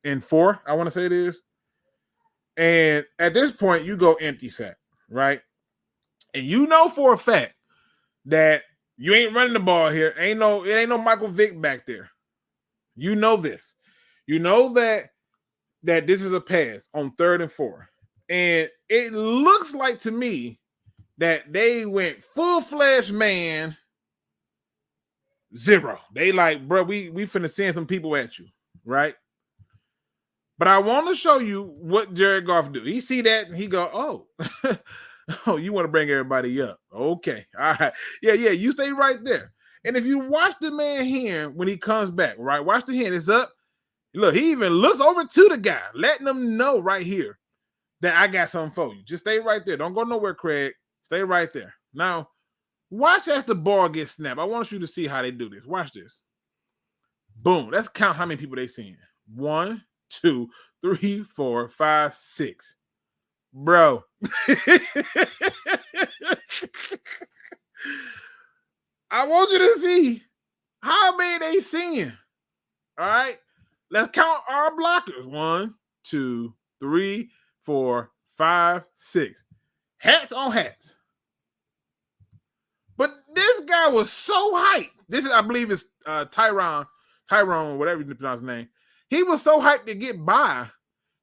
Speaker 1: and 4, I want to say it is. And at this point, you go empty set, right? And you know for a fact that you ain't running the ball here. It ain't no Michael Vick back there. You know this. You know that this is a pass on 3rd and 4. And it looks like to me that they went full-fledged man 0. They like, bro, we finna send some people at you, right? But I want to show you what Jared Goff do. He see that and he go, oh, oh, you want to bring everybody up. Okay. All right. Yeah, you stay right there. And if you watch the man here when he comes back, right? Watch the hand. It's up. Look, he even looks over to the guy, letting them know right here that I got something for you. Just stay right there. Don't go nowhere, Craig. Stay right there. Now, watch as the ball gets snapped. I want you to see how they do this. Watch this. Boom. Let's count how many people they seeing. 1, 2, 3, 4, 5, 6. Bro. I want you to see how many they seeing. All right. Let's count our blockers. 1, 2, 3, 4, 5, 6. Hats on hats. But this guy was so hyped. This is, I believe, it's Tyrone, whatever you pronounce his name. He was so hyped to get by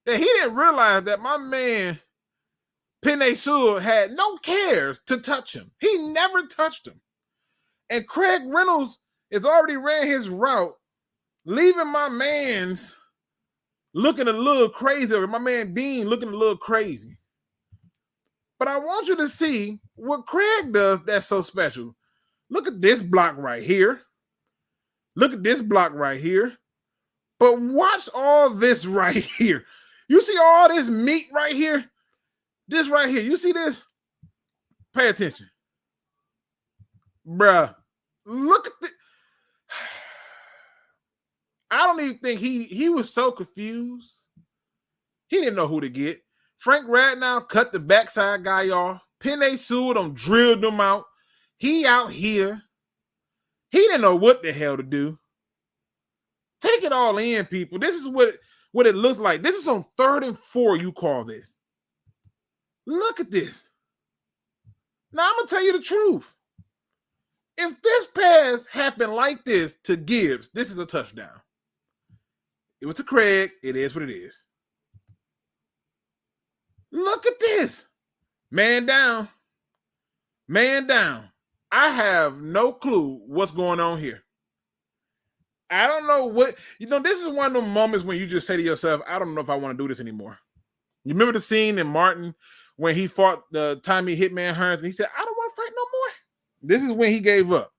Speaker 1: that he didn't realize that my man Penei Sewell had no cares to touch him. He never touched him. And Craig Reynolds has already ran his route, leaving my man's looking a little crazy, or my man Dean looking a little crazy. But I want you to see what Craig does that's so special. Look at this block right here. Look at this block right here. But watch all this right here. You see all this meat right here? This right here. You see this? Pay attention. Bruh. Look at this. I don't even think he was so confused. He didn't know who to get. Frank Ragnow cut the backside guy off. Penei Sewell done drilled him out. He out here. He didn't know what the hell to do. Take it all in, people. This is what it looks like. This is on 3rd and 4, you call this. Look at this. Now, I'm going to tell you the truth. If this pass happened like this to Gibbs, this is a touchdown. It was to Craig. It is what it is. Look at this. Man down. Man down. I have no clue what's going on here. I don't know what, this is one of those moments when you just say to yourself, I don't know if I want to do this anymore. You remember the scene in Martin when he fought the Tommy Hitman Hearns and he said, I don't want to fight no more. This is when he gave up.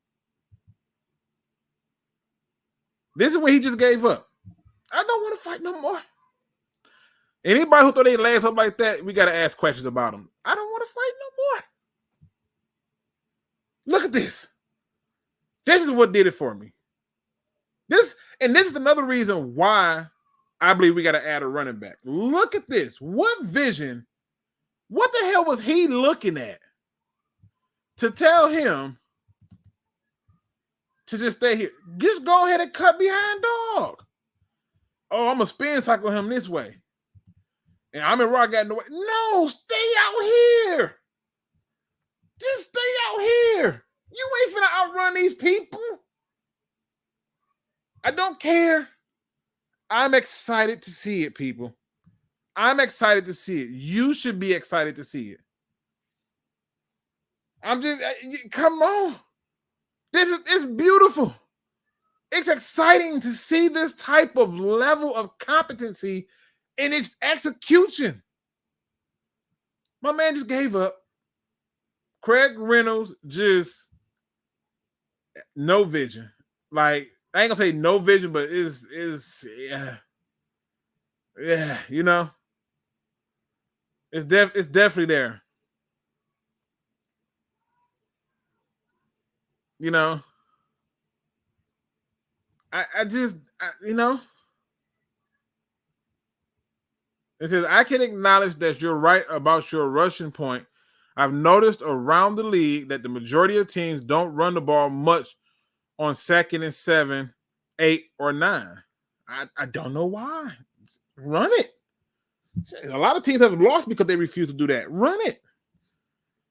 Speaker 1: This is when he just gave up. I don't want to fight no more. Anybody who thought they last up like that, we got to ask questions about them. I don't want to fight no more. Look at this. This is what did it for me. This is another reason why I believe we got to add a running back. Look at this. What vision What the hell was he looking at to tell him to just stay here? Just go ahead and cut behind dog. Oh, I'm going to spin cycle him this way. And I'm in Raw got in the way. No, stay out here. Just stay out here. You ain't finna outrun these people. I don't care. I'm excited to see it, people. I'm excited to see it. You should be excited to see it. I'm just, come on. It's beautiful. It's exciting to see this type of level of competency in its execution. My man just gave up. Craig Reynolds just no vision. Like, I ain't gonna say no vision, but yeah, you know. It's definitely there. You know. I you know. It says, I can acknowledge that you're right about your rushing point. I've noticed around the league that the majority of teams don't run the ball much on 2nd and 7, 8, or 9. I don't know why. Run it. A lot of teams have lost because they refuse to do that. Run it.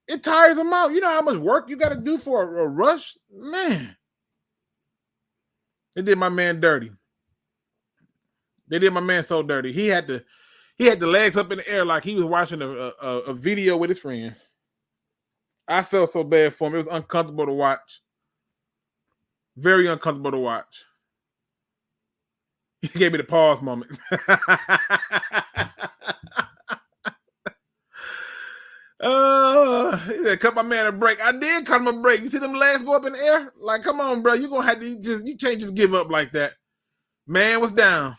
Speaker 1: It tires them out. You know how much work you got to do for a rush? Man. They did my man dirty. They did my man so dirty. He had the legs up in the air like he was watching a video with his friends. I felt so bad for him. It was uncomfortable to watch. Very uncomfortable to watch. He gave me the pause moment. He said, cut my man a break. I did cut him a break. You see them legs go up in the air? Like, come on, bro. You're gonna have to you can't just give up like that. Man was down.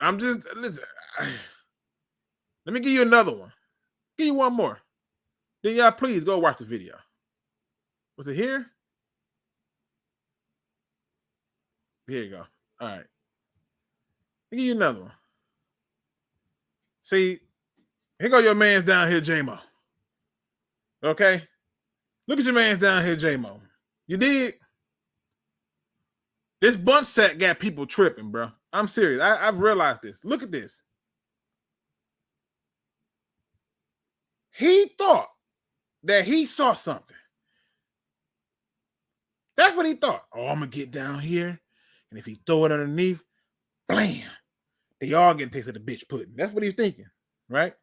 Speaker 1: Listen. Let me give you another one. Give you one more. Then y'all please go watch the video. Was it here? Here you go. All right. Let me give you another one. See, here go your man's down here, J-Mo. Okay? Look at your man's down here, J-Mo. You did? This bunch set got people tripping, bro. I'm serious. I've realized this. Look at this. He thought that he saw something. That's what he thought. Oh, I'm going to get down here, and if he throw it underneath, blam, they all get a taste of the bitch pudding. That's what he's thinking, right?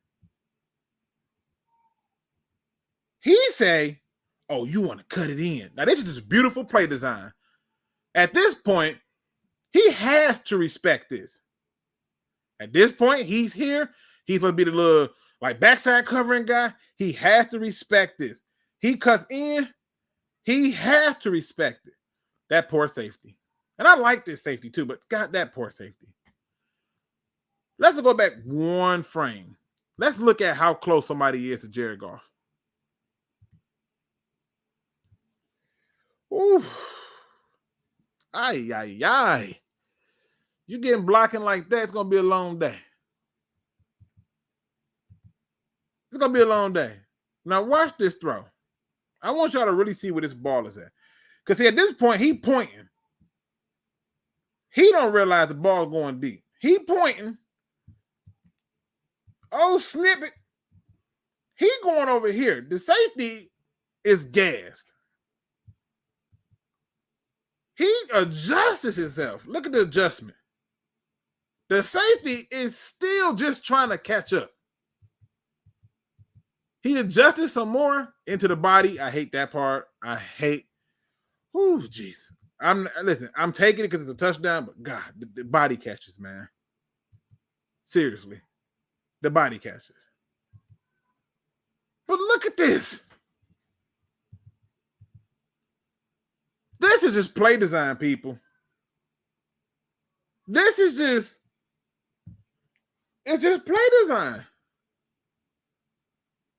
Speaker 1: He say, oh, you want to cut it in. Now, this is just beautiful play design. At this point, he has to respect this. At this point, he's here. He's supposed to be the little like backside covering guy. He has to respect this. He cuts in. He has to respect it. That poor safety. And I like this safety too, but God, that poor safety. Let's go back one frame. Let's look at how close somebody is to Jared Goff. Ooh. Ay, ay, ay. You getting blocking like that, it's going to be a long day. It's going to be a long day. Now, watch this throw. I want y'all to really see where this ball is at. Because, see, at this point, he pointing. He don't realize the ball going deep. He pointing. Oh, snippet. He going over here. The safety is gassed. He adjusts himself. Look at the adjustment. The safety is still just trying to catch up. He adjusted some more into the body. I hate that part. I hate. Ooh, jeez. I'm taking it because it's a touchdown, but God, the body catches, man. Seriously. The body catches. But look at this. This is just play design, people. This is just, it's just play design.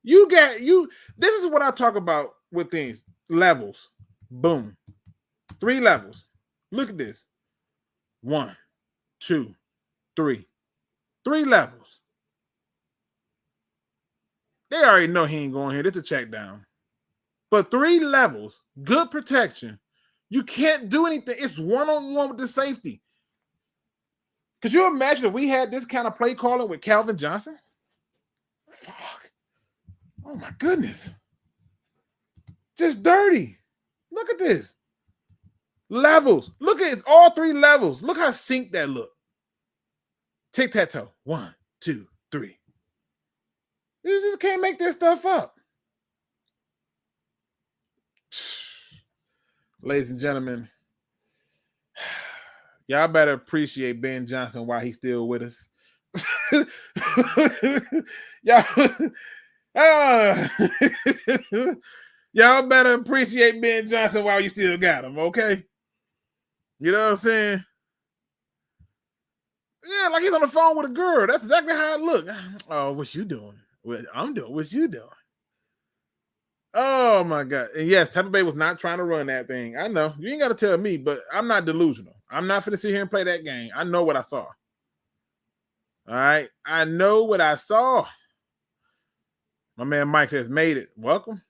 Speaker 1: This is what I talk about with things. Levels. Boom. 3 levels. Look at this. 1, 2, 3. 3 levels. They already know he ain't going here. It's a check down. But 3 levels, good protection. You can't do anything. It's one-on-one with the safety. Could you imagine if we had this kind of play calling with Calvin Johnson? Fuck. Oh, my goodness. Just dirty. Look at this. Levels. Look at it. All 3 levels. Look how synced that look. Tic-tac-toe. 1, 2, 3. You just can't make this stuff up. Ladies and gentlemen, y'all better appreciate Ben Johnson while he's still with us. Y'all better appreciate Ben Johnson while you still got him, okay? You know what I'm saying? Yeah, like he's on the phone with a girl. That's exactly how it looked. Oh, what you doing? What I'm doing. What you doing? Oh my God. And yes, Tampa Bay was not trying to run that thing. I know. You ain't got to tell me, but I'm not delusional. I'm not going to sit here and play that game. I know what I saw. All right. I know what I saw. My man Mike says, made it. Welcome.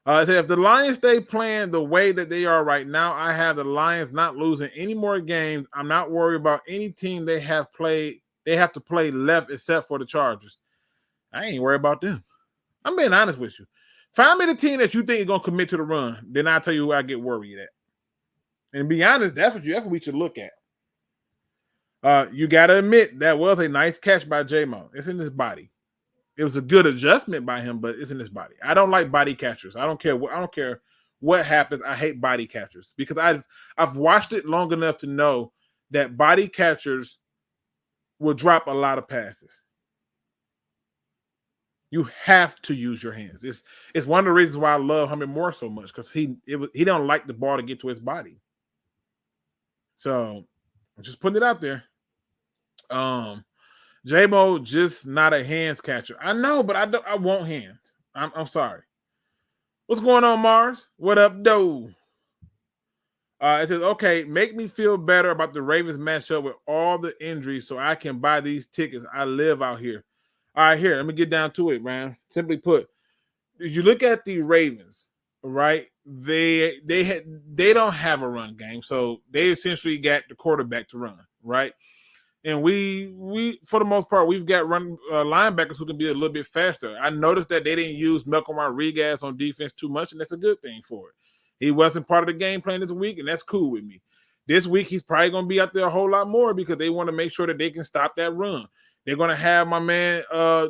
Speaker 1: It says, if the Lions stay playing the way that they are right now, I have the Lions not losing any more games. I'm not worried about any team they have to play left except for the Chargers. I ain't worried about them. I'm being honest with you. Find me the team that you think is going to commit to the run. Then I'll tell you who I get worried at. And be honest, that's what we should look at. You got to admit that was a nice catch by J-Mo. It's in his body. It was a good adjustment by him, but it's in his body. I don't like body catchers. I don't care what happens. I hate body catchers because I've watched it long enough to know that body catchers will drop a lot of passes. You have to use your hands. It's one of the reasons why I love Herman Moore so much because he don't like the ball to get to his body. So I'm just putting it out there. J-Mo just not a hands catcher. I know, but I want hands. I'm sorry. What's going on, Mars? What up, though? It says, okay, make me feel better about the Ravens matchup with all the injuries so I can buy these tickets. I live out here. All right, here, let me get down to it, man. Simply put, if you look at the Ravens, right, they don't have a run game, so they essentially got the quarterback to run, right? And we for the most part, we've got run linebackers who can be a little bit faster. I noticed that they didn't use Malcolm Rodriguez on defense too much, and that's a good thing for it. He wasn't part of the game plan this week, and that's cool with me. This week, he's probably going to be out there a whole lot more because they want to make sure that they can stop that run. They're going to have my man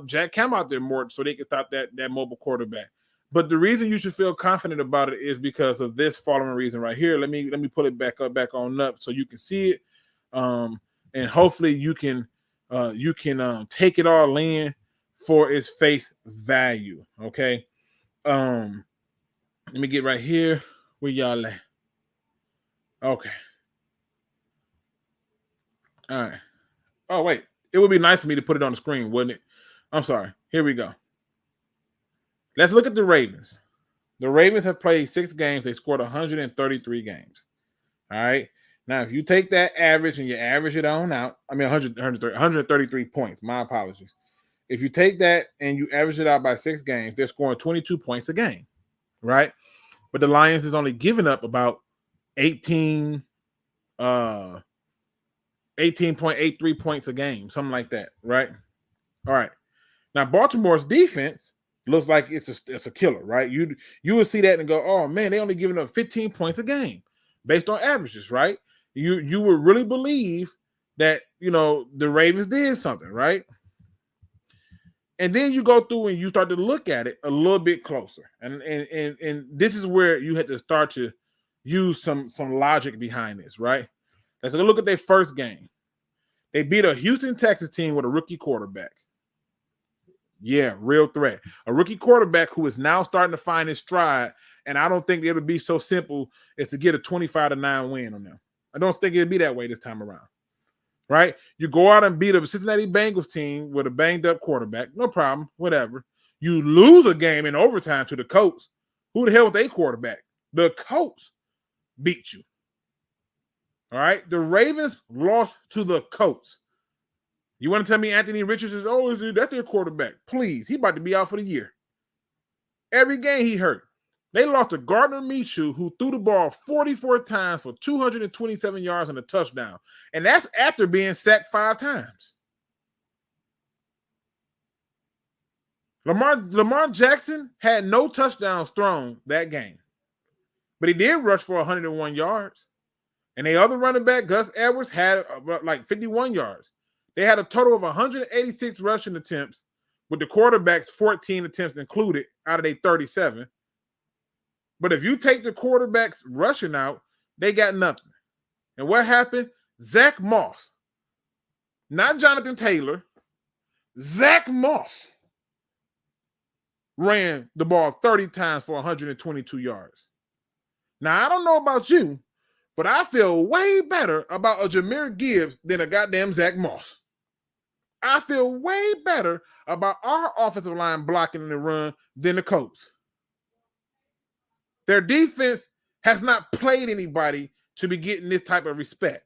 Speaker 1: Jack Cam out there more so they can stop that mobile quarterback. But the reason you should feel confident about it is because of this following reason right here. Let me pull it back on up so you can see it. And hopefully you can take it all in for its face value. Okay. Let me get right here where y'all at. Okay. All right. Oh, wait. It would be nice for me to put it on the screen, wouldn't it? I'm sorry. Here we go. Let's look at the Ravens. The Ravens have played 6 games. They scored 133 games. All right. Now, if you take that average and you average it on out, 133 points. My apologies. If you take that and you average it out by 6 games, they're scoring 22 points a game, right? But the Lions is only giving up about 18.83 points a game, something like that, right? All right. Now, Baltimore's defense looks like it's a killer, right? You would see that and go, oh, man, they only giving up 15 points a game based on averages, right? You would really believe that, the Ravens did something, right? And then you go through and you start to look at it a little bit closer. And this is where you had to start to use some logic behind this, right? Let's look at their first game. They beat a Houston Texas team with a rookie quarterback. Yeah, real threat. A rookie quarterback who is now starting to find his stride, and I don't think it would be so simple as to get a 25-9 win on them. I don't think it'd be that way this time around, right? You go out and beat a Cincinnati Bengals team with a banged-up quarterback, no problem, whatever. You lose a game in overtime to the Colts. Who the hell was their quarterback? The Colts beat you. All right, the Ravens lost to the Colts. You want to tell me Anthony Richardson is, oh, is that their quarterback? Please, he about to be out for the year. Every game he hurt. They lost to Gardner Minshew, who threw the ball 44 times for 227 yards and a touchdown. And that's after being sacked 5 times. Lamar Jackson had no touchdowns thrown that game. But he did rush for 101 yards. And the other running back, Gus Edwards, had like 51 yards. They had a total of 186 rushing attempts, with the quarterback's 14 attempts included out of their 37. But if you take the quarterback's rushing out, they got nothing. And what happened? Zach Moss, not Jonathan Taylor, Zach Moss ran the ball 30 times for 122 yards. Now, I don't know about you, but I feel way better about a Jahmyr Gibbs than a goddamn Zach Moss. I feel way better about our offensive line blocking in the run than the Colts. Their defense has not played anybody to be getting this type of respect.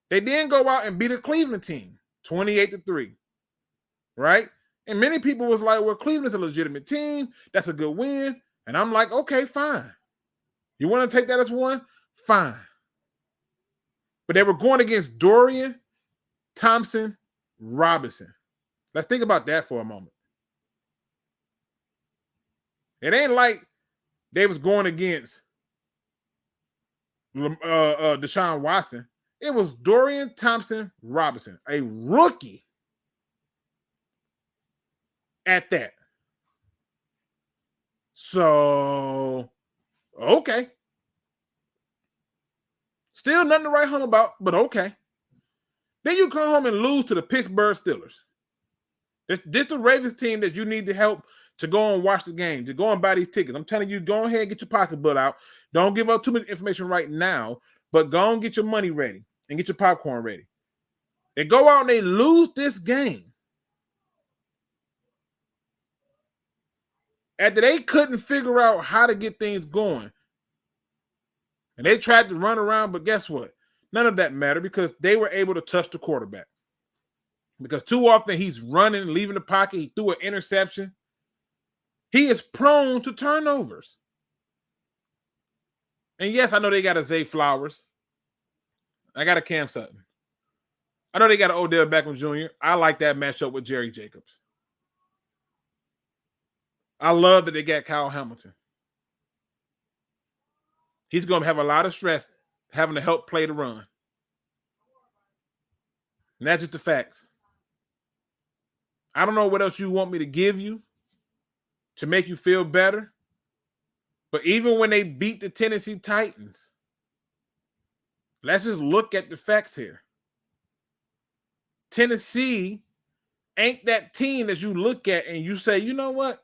Speaker 1: They then go out and beat a Cleveland team, 28-3, right? And many people was like, well, Cleveland's a legitimate team. That's a good win. And I'm like, okay, fine. You want to take that as one? Fine. But they were going against Dorian Thompson Robinson. Let's think about that for a moment. It ain't like they was going against Deshaun Watson. It was Dorian Thompson Robinson, a rookie at that. So, okay. Still nothing to write home about, but okay. Then you come home and lose to the Pittsburgh Steelers. This the Ravens team that you need to help to go and watch the game, to go and buy these tickets. I'm telling you, go ahead and get your pocketbook out. Don't give up too much information right now, but go and get your money ready and get your popcorn ready. They go out and they lose this game. After they couldn't figure out how to get things going. And they tried to run around, but guess what? None of that mattered because they were able to touch the quarterback. Because too often he's running, leaving the pocket. He threw an interception. He is prone to turnovers. And yes, I know they got a Zay Flowers. I got a Cam Sutton. I know they got an Odell Beckham Jr. I like that matchup with Jerry Jacobs. I love that they got Kyle Hamilton. He's going to have a lot of stress having to help play the run. And that's just the facts. I don't know what else you want me to give you to make you feel better. But even when they beat the Tennessee Titans, let's just look at the facts here. Tennessee ain't that team that you look at and you say, you know what?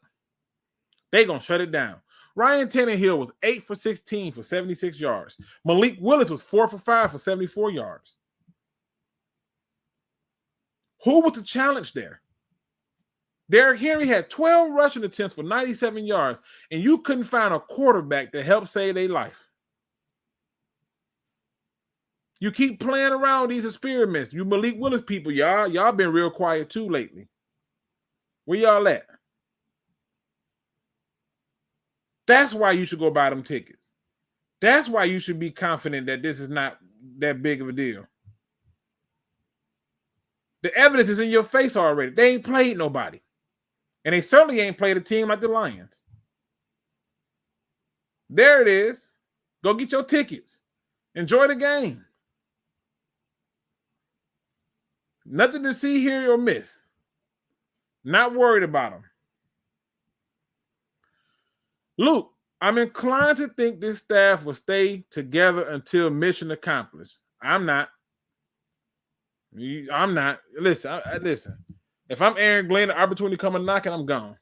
Speaker 1: They're going to shut it down. Ryan Tannehill was 8 for 16 for 76 yards. Malik Willis was 4 for 5 for 74 yards. Who was the challenge there? Derrick Henry had 12 rushing attempts for 97 yards, and you couldn't find a quarterback to help save their life. You keep playing around these experiments. You Malik Willis people, y'all been real quiet too lately. Where y'all at? That's why you should go buy them tickets. That's why you should be confident that this is not that big of a deal. The evidence is in your face already. They ain't played nobody. And they certainly ain't played a team like the Lions. There it is. Go get your tickets. Enjoy the game. Nothing to see, hear, or miss. Not worried about them. Luke, I'm inclined to think this staff will stay together until mission accomplished. I'm not. Listen, listen. If I'm Aaron Glenn, the opportunity coming knocking, I'm gone.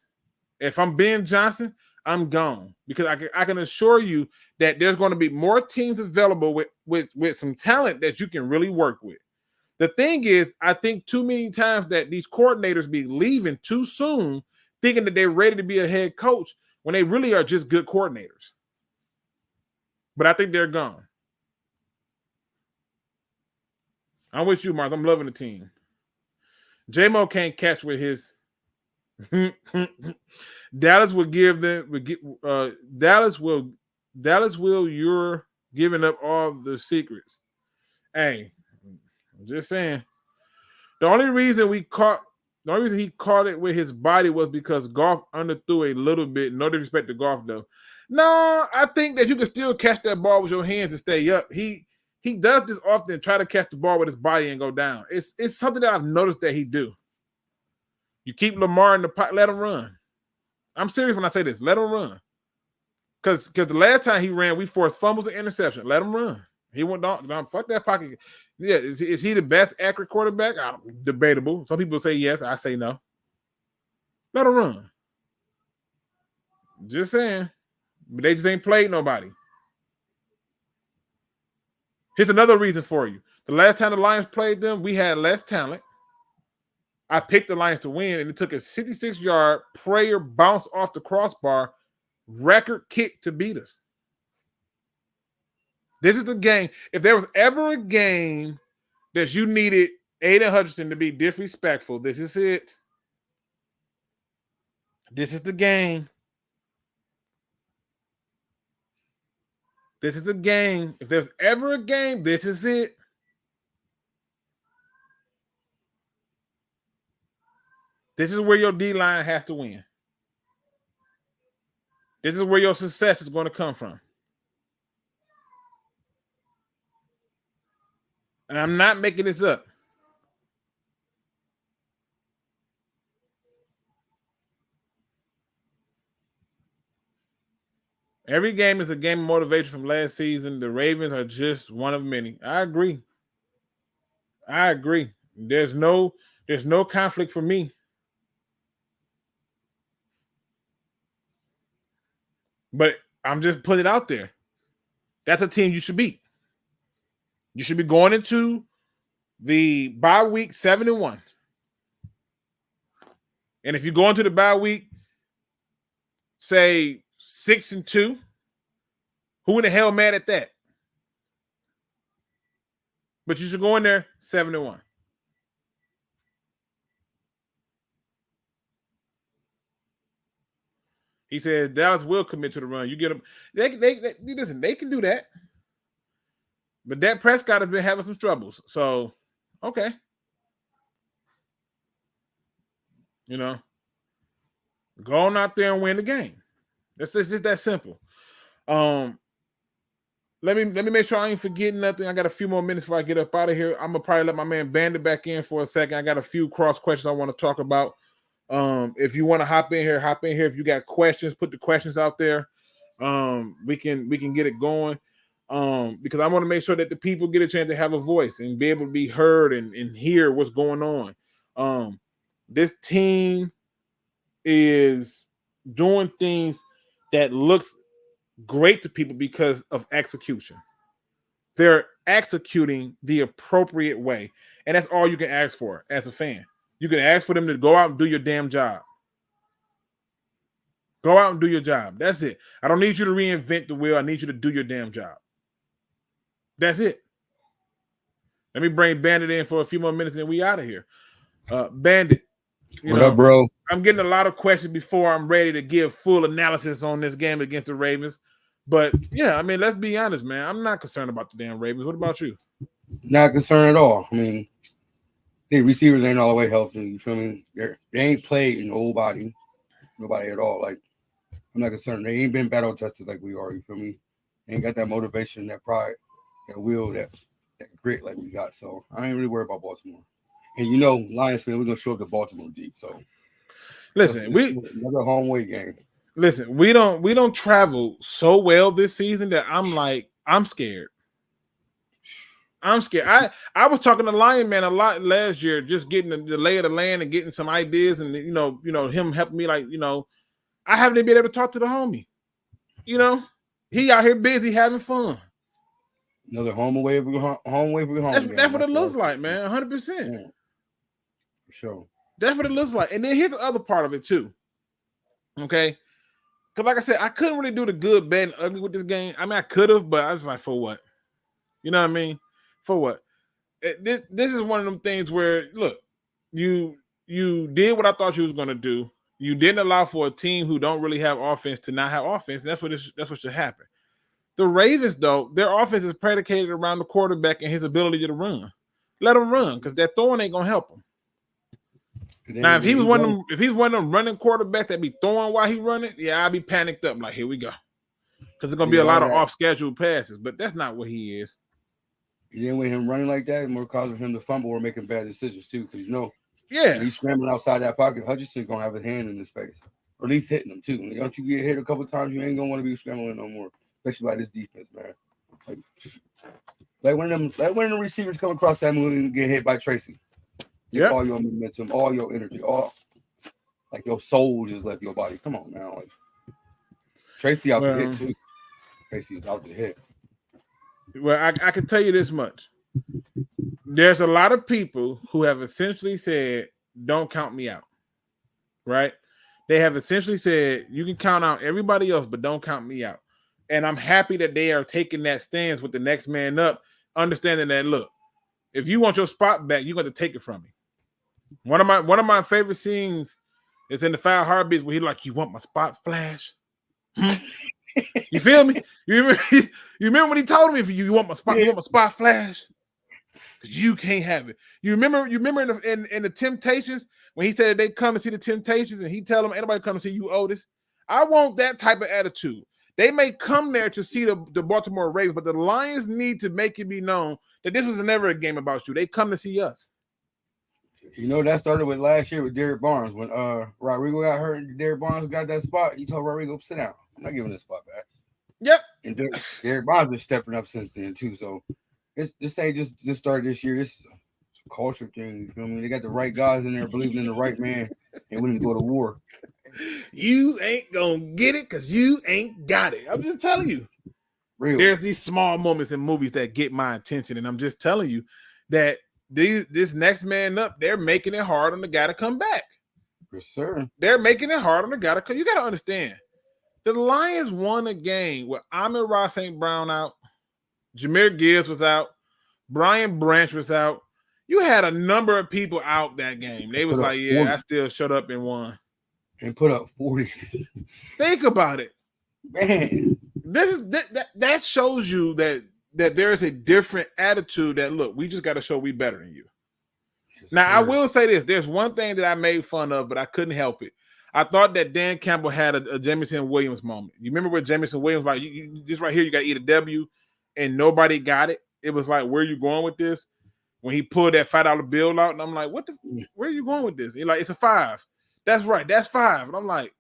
Speaker 1: If I'm Ben Johnson, I'm gone. Because I can assure you that there's going to be more teams available with some talent that you can really work with. The thing is, I think too many times that these coordinators be leaving too soon, thinking that they're ready to be a head coach when they really are just good coordinators. But I think they're gone. I'm with you, Mark. I'm loving the team. J-Mo can't catch with his. Dallas will give them. Dallas will. You're giving up all the secrets. Hey, I'm just saying. The only reason he caught it with his body was because Goff underthrew a little bit. No disrespect to Goff, though. No, I think that you can still catch that ball with your hands and stay up. He does this often, try to catch the ball with his body and go down. It's something that I've noticed that he do. You keep Lamar in the pot, let him run. I'm serious when I say this. Let him run. Because the last time he ran, we forced fumbles and interception. Let him run. He went down. Fuck that pocket. Yeah, is he the best accurate quarterback? Debatable. Some people say yes. I say no. Let him run. Just saying. But they just ain't played nobody. Here's another reason for you. The last time the Lions played them, we had less talent. I picked the Lions to win, and it took a 66-yard prayer bounce off the crossbar record kick to beat us. This is the game. If there was ever a game that you needed Aiden Hutchinson to be disrespectful, this is it. This is the game. This is the game. If there's ever a game, this is it. This is where your D-line has to win. This is where your success is going to come from. And I'm not making this up. Every game is a game of motivation from last season. The Ravens are just one of many. I agree. There's no conflict for me. But I'm just putting it out there. That's a team you should beat. You should be going into the bye week 7-1. And if you go into the bye week, say 6-2, who in the hell mad at that? But you should go in there 7-1. He said Dallas will commit to the run. You get them. Listen, they can do that. But Dak Prescott has been having some troubles. So, okay. You know, go on out there and win the game. It's just that simple. Let me make sure I ain't forgetting nothing. I got a few more minutes before I get up out of here. I'm gonna probably let my man Bandit back in for a second. I got a few cross questions I want to talk about. If you want to hop in here. If you got questions, put the questions out there. We can get it going. Because I want to make sure that the people get a chance to have a voice and be able to be heard and hear what's going on. This team is doing things that looks great to people because of execution. They're executing the appropriate way. And that's all you can ask for as a fan. You can ask for them to go out and do your damn job. Go out and do your job. That's it. I don't need you to reinvent the wheel. I need you to do your damn job. That's it. Let me bring Bandit in for a few more minutes and we out of here. Bandit.
Speaker 5: What up, bro?
Speaker 1: I'm getting a lot of questions before I'm ready to give full analysis on this game against the Ravens. But, yeah, I mean, let's be honest, man. I'm not concerned about the damn Ravens. What about you?
Speaker 5: Not concerned at all. I mean, the receivers ain't all the way healthy. You feel me? They ain't played in nobody at all. Like, I'm not concerned. They ain't been battle tested like we are. You feel me? They ain't got that motivation, that pride, that will, that grit like we got. So I ain't really worried about Baltimore. And you know, Lions fan, we're gonna show up to Baltimore deep. So
Speaker 1: listen,
Speaker 5: another home away game.
Speaker 1: Listen, we don't travel so well this season that I'm scared. I'm scared. I was talking to Lion Man a lot last year, just getting the lay of the land and getting some ideas, and you know him helping me. Like, I haven't been able to talk to the homie. He out here busy having fun.
Speaker 5: Another home away for home.
Speaker 1: That's what it looks like, man. 100%.
Speaker 5: For sure.
Speaker 1: That's what it looks like. And then here's the other part of it too. Okay. Because like I said, I couldn't really do the good, bad, and ugly with this game. I mean, I could have, but I was like, for what? You know what I mean? For what? This is one of them things where, look, you did what I thought you was gonna do. You didn't allow for a team who don't really have offense to not have offense. That's what should happen. The Ravens, though, their offense is predicated around the quarterback and his ability to run. Let him run, because that throwing ain't gonna help him. Now, if he's one of them running quarterbacks that be throwing while he running, yeah, I'd be panicked up. Like, here we go, because there's gonna be a lot of off-schedule passes. But that's not what he is.
Speaker 5: You didn't with him running like that, more causing him to fumble or making bad decisions too. Because
Speaker 1: yeah,
Speaker 5: he's scrambling outside that pocket. Hutchinson's gonna have his hand in his face, or at least hitting him too. Once you get hit a couple times, you ain't gonna want to be scrambling no more. Especially by this defense, man. Like when the receivers come across that move and get hit by Tracy.
Speaker 1: Yeah,
Speaker 5: all your momentum, all your energy, all like your soul just left your body. Come on now, like Tracy out the hit too. Tracy is out the hit.
Speaker 1: Well, I can tell you this much: there's a lot of people who have essentially said, "Don't count me out." Right? They have essentially said, "You can count out everybody else, but don't count me out." And I'm happy that they are taking that stance with the next man up, understanding that, look, if you want your spot back, you're going to take it from me. One of my favorite scenes is in the 5 Heartbeats where he's like, "You want my spot, Flash?" You feel me? You remember when he told me, "If you want my spot, you want my spot, Flash?" Because you can't have it. You remember in the Temptations when he said they come and see the Temptations and he tell them, "Anybody come and see you, Otis?" I want that type of attitude. They may come there to see the Baltimore Ravens, but the Lions need to make it be known that this was never a game about you. They come to see us.
Speaker 5: That started with last year with Derek Barnes. When Rodrigo got hurt and Derek Barnes got that spot, he told Rodrigo, "Sit down. I'm not giving this spot back."
Speaker 1: Yep.
Speaker 5: And Derek Barnes been stepping up since then too. So this ain't just started this year. It's a culture thing. You feel me? They got the right guys in there believing in the right man and willing to go to war.
Speaker 1: You ain't gonna get it because you ain't got it. I'm just telling you.
Speaker 5: Real.
Speaker 1: There's these small moments in movies that get my attention, and I'm just telling you that this next man up, they're making it hard on the guy to come back.
Speaker 5: Yes, sir.
Speaker 1: They're making it hard on the guy to come. You got to understand, the Lions won a game with Amon-Ra St. Brown out, Jahmyr Gibbs was out, Brian Branch was out. You had a number of people out that game. They was like, "Yeah, 40. I still shut up and won."
Speaker 5: And put up 40.
Speaker 1: Think about it,
Speaker 5: man.
Speaker 1: That shows you that there's a different attitude. That look, we just got to show we better than you. Yes, now, sir. I will say this: there's one thing that I made fun of, but I couldn't help it. I thought that Dan Campbell had a Jameson Williams moment. You remember when Jameson Williams like, you this right here, you got to eat a W, and nobody got it. It was like, where are you going with this? When he pulled that $5 bill out, and I'm like, where are you going with this? He's like, it's a 5. That's right. That's 5. And I'm like,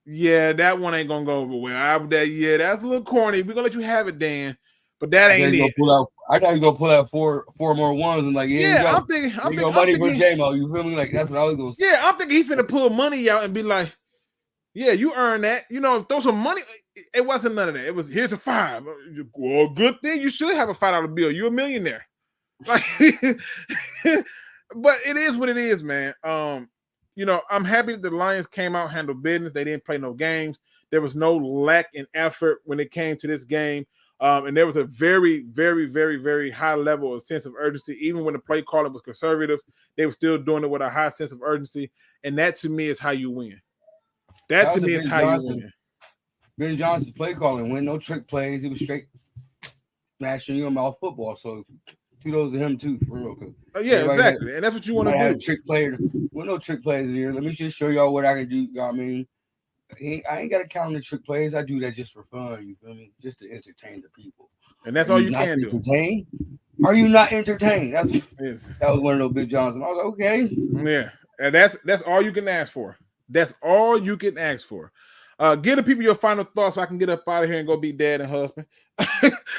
Speaker 1: yeah, that one ain't gonna go over well. That's a little corny. We're gonna let you have it, Dan, but that ain't it.
Speaker 5: I gotta go pull out four more ones and like,
Speaker 1: I'm thinking
Speaker 5: money for JMO. You feel me? Like that's what I was gonna say.
Speaker 1: Yeah, I'm thinking he finna pull money out and be like, "Yeah, you earn that. Throw some money." It wasn't none of that. It was, here's a 5. Well, good thing you should have a $5 bill. You're a millionaire. Like, but it is what it is, man. I'm happy that the Lions came out, handled business. They didn't play no games. There was no lack in effort when it came to this game. And there was a very, very, very, very high level of sense of urgency. Even when the play calling was conservative, they were still doing it with a high sense of urgency. And that, to me, is how you win. That to me is how you win.
Speaker 5: Ben Johnson's play calling went no trick plays. He was straight smashing you about football. So kudos to him too, for real.
Speaker 1: Yeah, exactly. And that's what you want to do.
Speaker 5: Trick player. Well, no trick plays here. Let me just show y'all what I can do. You know what I mean? I ain't got to count on the trick plays. I do that just for fun. You feel me? Just to entertain the people.
Speaker 1: And that's all you can do.
Speaker 5: Entertain? Are you not entertained? That was one of those Big Johnson. I was like, okay.
Speaker 1: Yeah. And that's all you can ask for. That's all you can ask for. Give the people your final thoughts so I can get up out of here and go be dad and husband.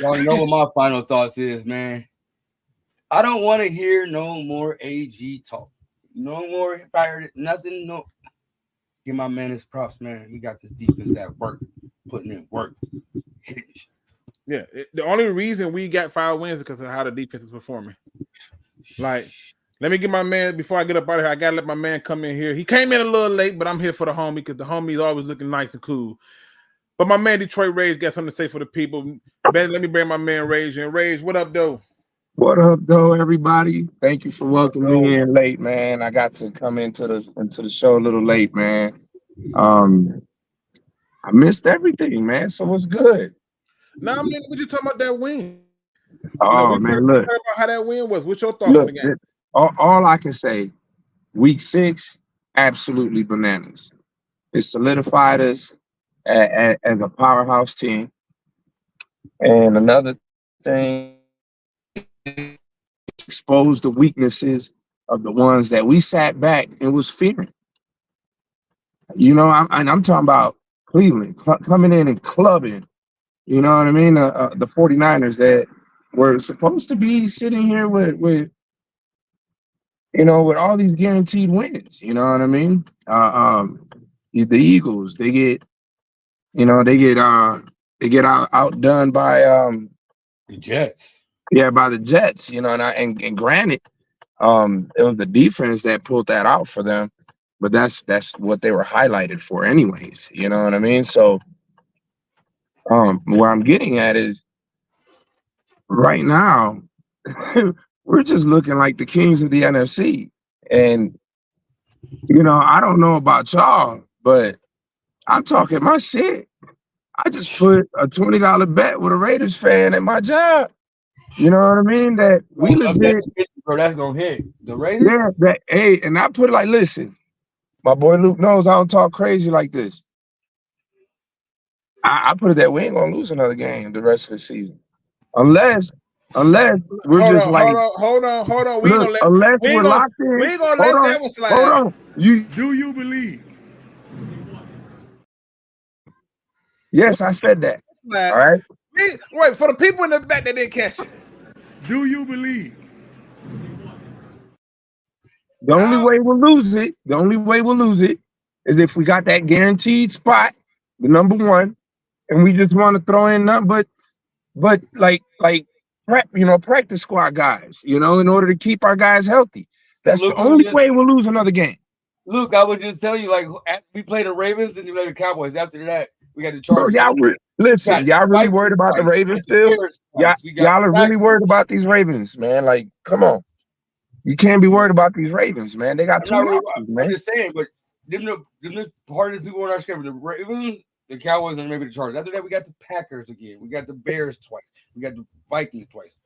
Speaker 5: Y'all know what my final thoughts is, man. I don't want to hear no more AG talk. No more fired. Nothing. No. Give my man his props, man. He got this defense at work, putting in work.
Speaker 1: Yeah. The only reason we got 5 wins is because of how the defense is performing. Like, let me get my man, before I get up out of here, I got to let my man come in here. He came in a little late, but I'm here for the homie because the homie is always looking nice and cool. But my man, Detroit Rage, got something to say for the people. Let me bring my man Rage in. Rage, what up, though?
Speaker 7: What up, though, everybody? Thank you for welcoming me in late, man. I got to come into the show a little late, man. I missed everything, man. So what's good?
Speaker 1: Now, I mean, we just talking about that win.
Speaker 7: Oh
Speaker 1: We talked
Speaker 7: man, look,
Speaker 1: about how that win was. What's your thoughts on the game?
Speaker 7: all I can say, week 6, absolutely bananas. It solidified us as a powerhouse team. And another thing, exposed the weaknesses of the ones that we sat back and was fearing. You know, I'm talking about Cleveland coming in and clubbing. You know what I mean? The 49ers that were supposed to be sitting here with with all these guaranteed wins. You know what I mean? The Eagles, they get outdone by
Speaker 5: The Jets.
Speaker 7: by the Jets. You know, and granted, it was the defense that pulled that out for them, but that's what they were highlighted for, anyways. You know what I mean? So, what I'm getting at is right now, we're just looking like the kings of the NFC. And, I don't know about y'all, but I'm talking my shit. I just put a $20 bet with a Raiders fan at my job. You know what I mean? That we legit,
Speaker 5: Bro, that's gonna hit the Raiders.
Speaker 7: yeah. And I put it like, listen, my boy Luke knows I don't talk crazy like this. I put it that we ain't gonna lose another game the rest of the season, unless we're
Speaker 1: hold on. We
Speaker 7: look, unless we're locked in.
Speaker 1: We ain't gonna let that one slide.
Speaker 7: Hold on.
Speaker 6: Do you believe?
Speaker 7: Yes, I said that.
Speaker 1: Slide.
Speaker 7: All right.
Speaker 1: Wait, for the people in the back that didn't catch it.
Speaker 6: Do you believe?
Speaker 7: The only way we'll lose it is if we got that guaranteed spot, the number one, and we just want to throw in nothing but like practice squad guys, in order to keep our guys healthy. That's the only way we'll lose another game.
Speaker 5: Luke, I would just tell you, like, we play the Ravens and you play the Cowboys. After that, we got the Chargers.
Speaker 7: Bro, y'all really worried about the Ravens still? Y'all are really worried about these Ravens, man. Like, come on. You can't be worried about these Ravens, man. They got two losses, man.
Speaker 5: I'm just saying, but didn't part of the people on our schedule, the Ravens, the Cowboys, and maybe the Chargers. After that, we got the Packers again. We got the Bears twice. We got the Vikings twice.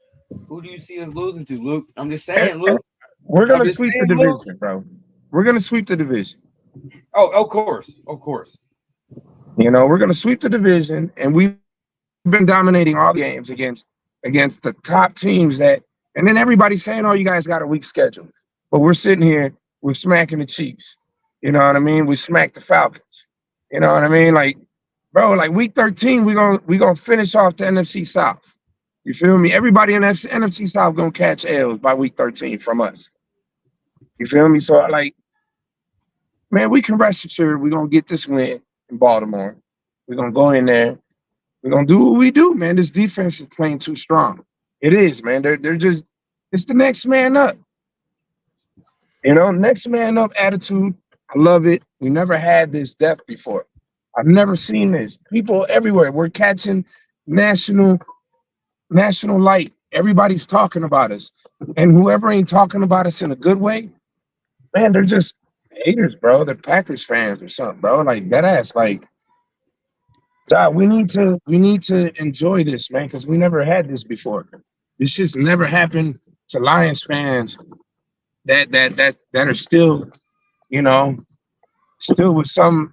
Speaker 5: Who do you see us losing to, Luke? I'm just saying, Luke.
Speaker 7: We're going to sweep the division, bro. We're going to sweep the division.
Speaker 5: Oh, of course.
Speaker 7: We're going to sweep the division, and we've been dominating all the games against the top teams and then everybody's saying, oh, you guys got a weak schedule. But we're sitting here, we're smacking the Chiefs. You know what I mean? We smacked the Falcons. You know what I mean? Like, bro, like week 13, we gonna finish off the NFC South. You feel me? Everybody in NFC South gonna catch L's by week 13 from us. You feel me? So, like, man, we can rest assured we're gonna get this win in Baltimore. We're gonna go in there. We're gonna do what we do, man. This defense is playing too strong. It is, man. They're just, it's the next man up. Next man up attitude. I love it. We never had this depth before. I've never seen this. People everywhere. We're catching national light. Everybody's talking about us. And whoever ain't talking about us in a good way, man, they're just haters, bro. They're Packers fans or something, bro. Like that ass, like, we need to enjoy this, man, because we never had this before. This just never happened to Lions fans that are still, still with some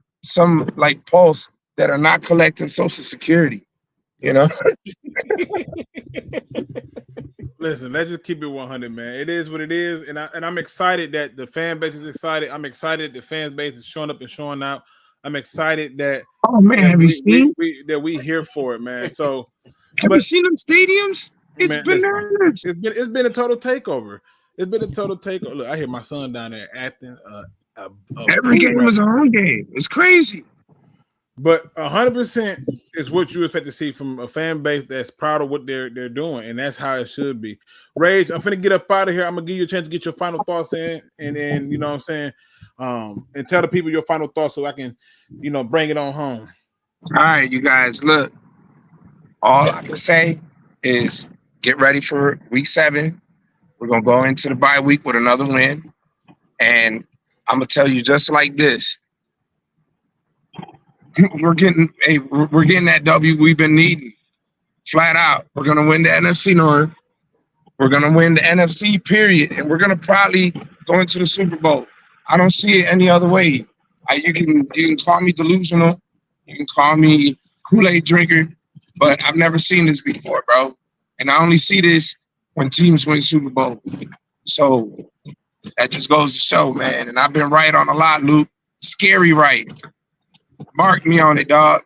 Speaker 7: like pulse that are not collecting Social Security,
Speaker 1: Listen, let's just keep it 100, man. It is what it is, and I'm excited that the fan base is excited. I'm excited the fan base is showing up and showing out. I'm excited that
Speaker 7: have you seen
Speaker 1: that we here for it, man. So
Speaker 7: have you seen them stadiums? It's
Speaker 1: bananas. It's been a total takeover. It's been a total takeover. Look, I hear my son down there acting.
Speaker 7: Every game was a home game. It's crazy.
Speaker 1: But 100% is what you expect to see from a fan base that's proud of what they're doing, and that's how it should be. Rage, I'm finna get up out of here. I'm gonna give you a chance to get your final thoughts in, and then you know what I'm saying, and tell the people your final thoughts so I can, bring it on home.
Speaker 7: All right, you guys, look. All I can say is get ready for week 7. We're going to go into the bye week with another win. And I'm going to tell you just like this. We're getting that W we've been needing. Flat out. We're going to win the NFC North. We're going to win the NFC, period. And we're going to probably go into the Super Bowl. I don't see it any other way. You can call me delusional. You can call me Kool-Aid drinker. But I've never seen this before, bro. And I only see this when teams win Super Bowl. So that just goes to show, man. And I've been right on a lot, Luke. Scary right. Mark me on it, dog.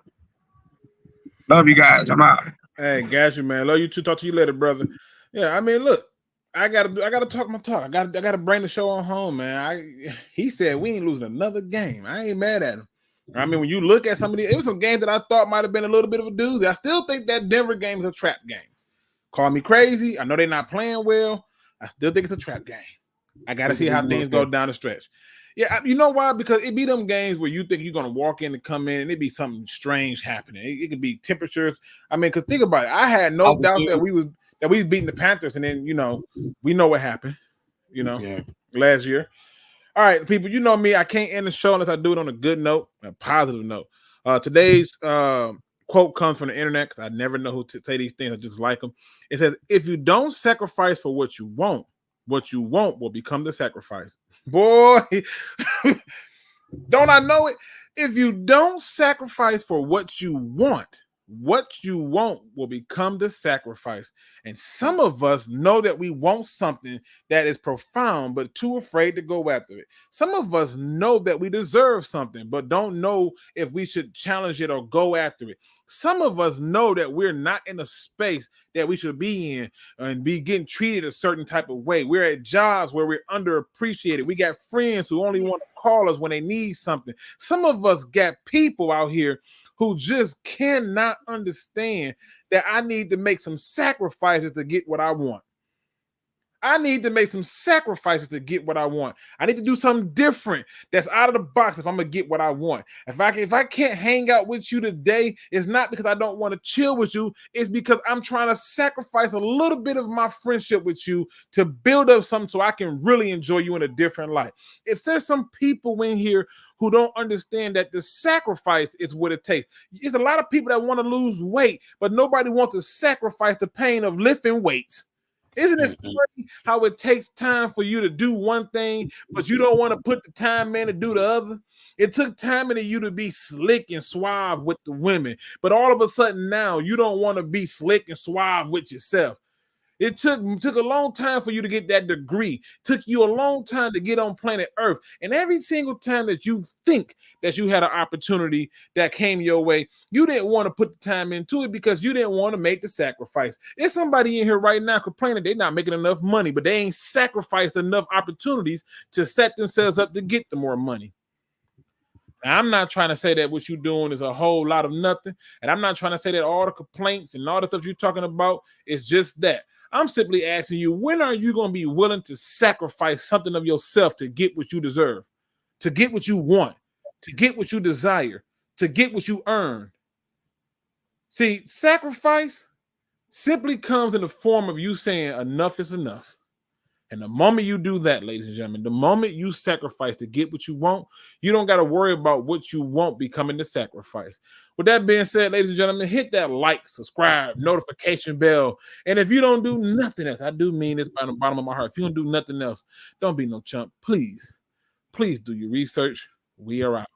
Speaker 7: Love you guys. I'm out.
Speaker 1: Hey, got you, man. Love you too. Talk to you later, brother. Yeah, I mean, look, I gotta talk my talk. I gotta bring the show on home, man. He said we ain't losing another game. I ain't mad at him. I mean, when you look at some of it was some games that I thought might have been a little bit of a doozy. I still think that Denver game is a trap game. Call me crazy. I know they're not playing well. I still think it's a trap game. I got to see how things go down the stretch. Yeah, you know why? Because it be them games where you think you're going to walk in and come in and it be something strange happening. It could be temperatures. I mean, because think about it. I had no doubt that we was beating the Panthers, and then, we know what happened, last year. All right, people, you know me. I can't end the show unless I do it on a good note, a positive note. Today's quote comes from the internet because I never know who to say these things. I just like them. It says, if you don't sacrifice for what you want will become the sacrifice. Boy, don't I know it? If you don't sacrifice for what you want will become the sacrifice. And some of us know that we want something that is profound, but too afraid to go after it. Some of us know that we deserve something, but don't know if we should challenge it or go after it. Some of us know that we're not in a space that we should be in and be getting treated a certain type of way. We're at jobs where we're underappreciated. We got friends who only want to call us when they need something. Some of us got people out here who just cannot understand that I need to make some sacrifices to get what I want. I need to make some sacrifices to get what I want. I need to do something different that's out of the box if I'm going to get what I want. If I can't hang out with you today, it's not because I don't want to chill with you. It's because I'm trying to sacrifice a little bit of my friendship with you to build up something so I can really enjoy you in a different light. If there's some people in here who don't understand that the sacrifice is what it takes. There's a lot of people that want to lose weight, but nobody wants to sacrifice the pain of lifting weights. Isn't it funny how it takes time for you to do one thing, but you don't want to put the time in to do the other? It took time in you to be slick and suave with the women, but all of a sudden now you don't want to be slick and suave with yourself. It took a long time for you to get that degree. It took you a long time to get on planet Earth. And every single time that you think that you had an opportunity that came your way, you didn't want to put the time into it because you didn't want to make the sacrifice. There's somebody in here right now complaining they're not making enough money, but they ain't sacrificed enough opportunities to set themselves up to get the more money. Now, I'm not trying to say that what you're doing is a whole lot of nothing. And I'm not trying to say that all the complaints and all the stuff you're talking about is just that. I'm simply asking you, when are you going to be willing to sacrifice something of yourself to get what you deserve, to get what you want, to get what you desire, to get what you earn? See, sacrifice simply comes in the form of you saying enough is enough. And the moment you do that, ladies and gentlemen, the moment you sacrifice to get what you want, you don't got to worry about what you want becoming the sacrifice. With that being said, ladies and gentlemen, hit that like, subscribe, notification bell. And if you don't do nothing else, I do mean this by the bottom of my heart. If you don't do nothing else, don't be no chump. Please do your research. We are out.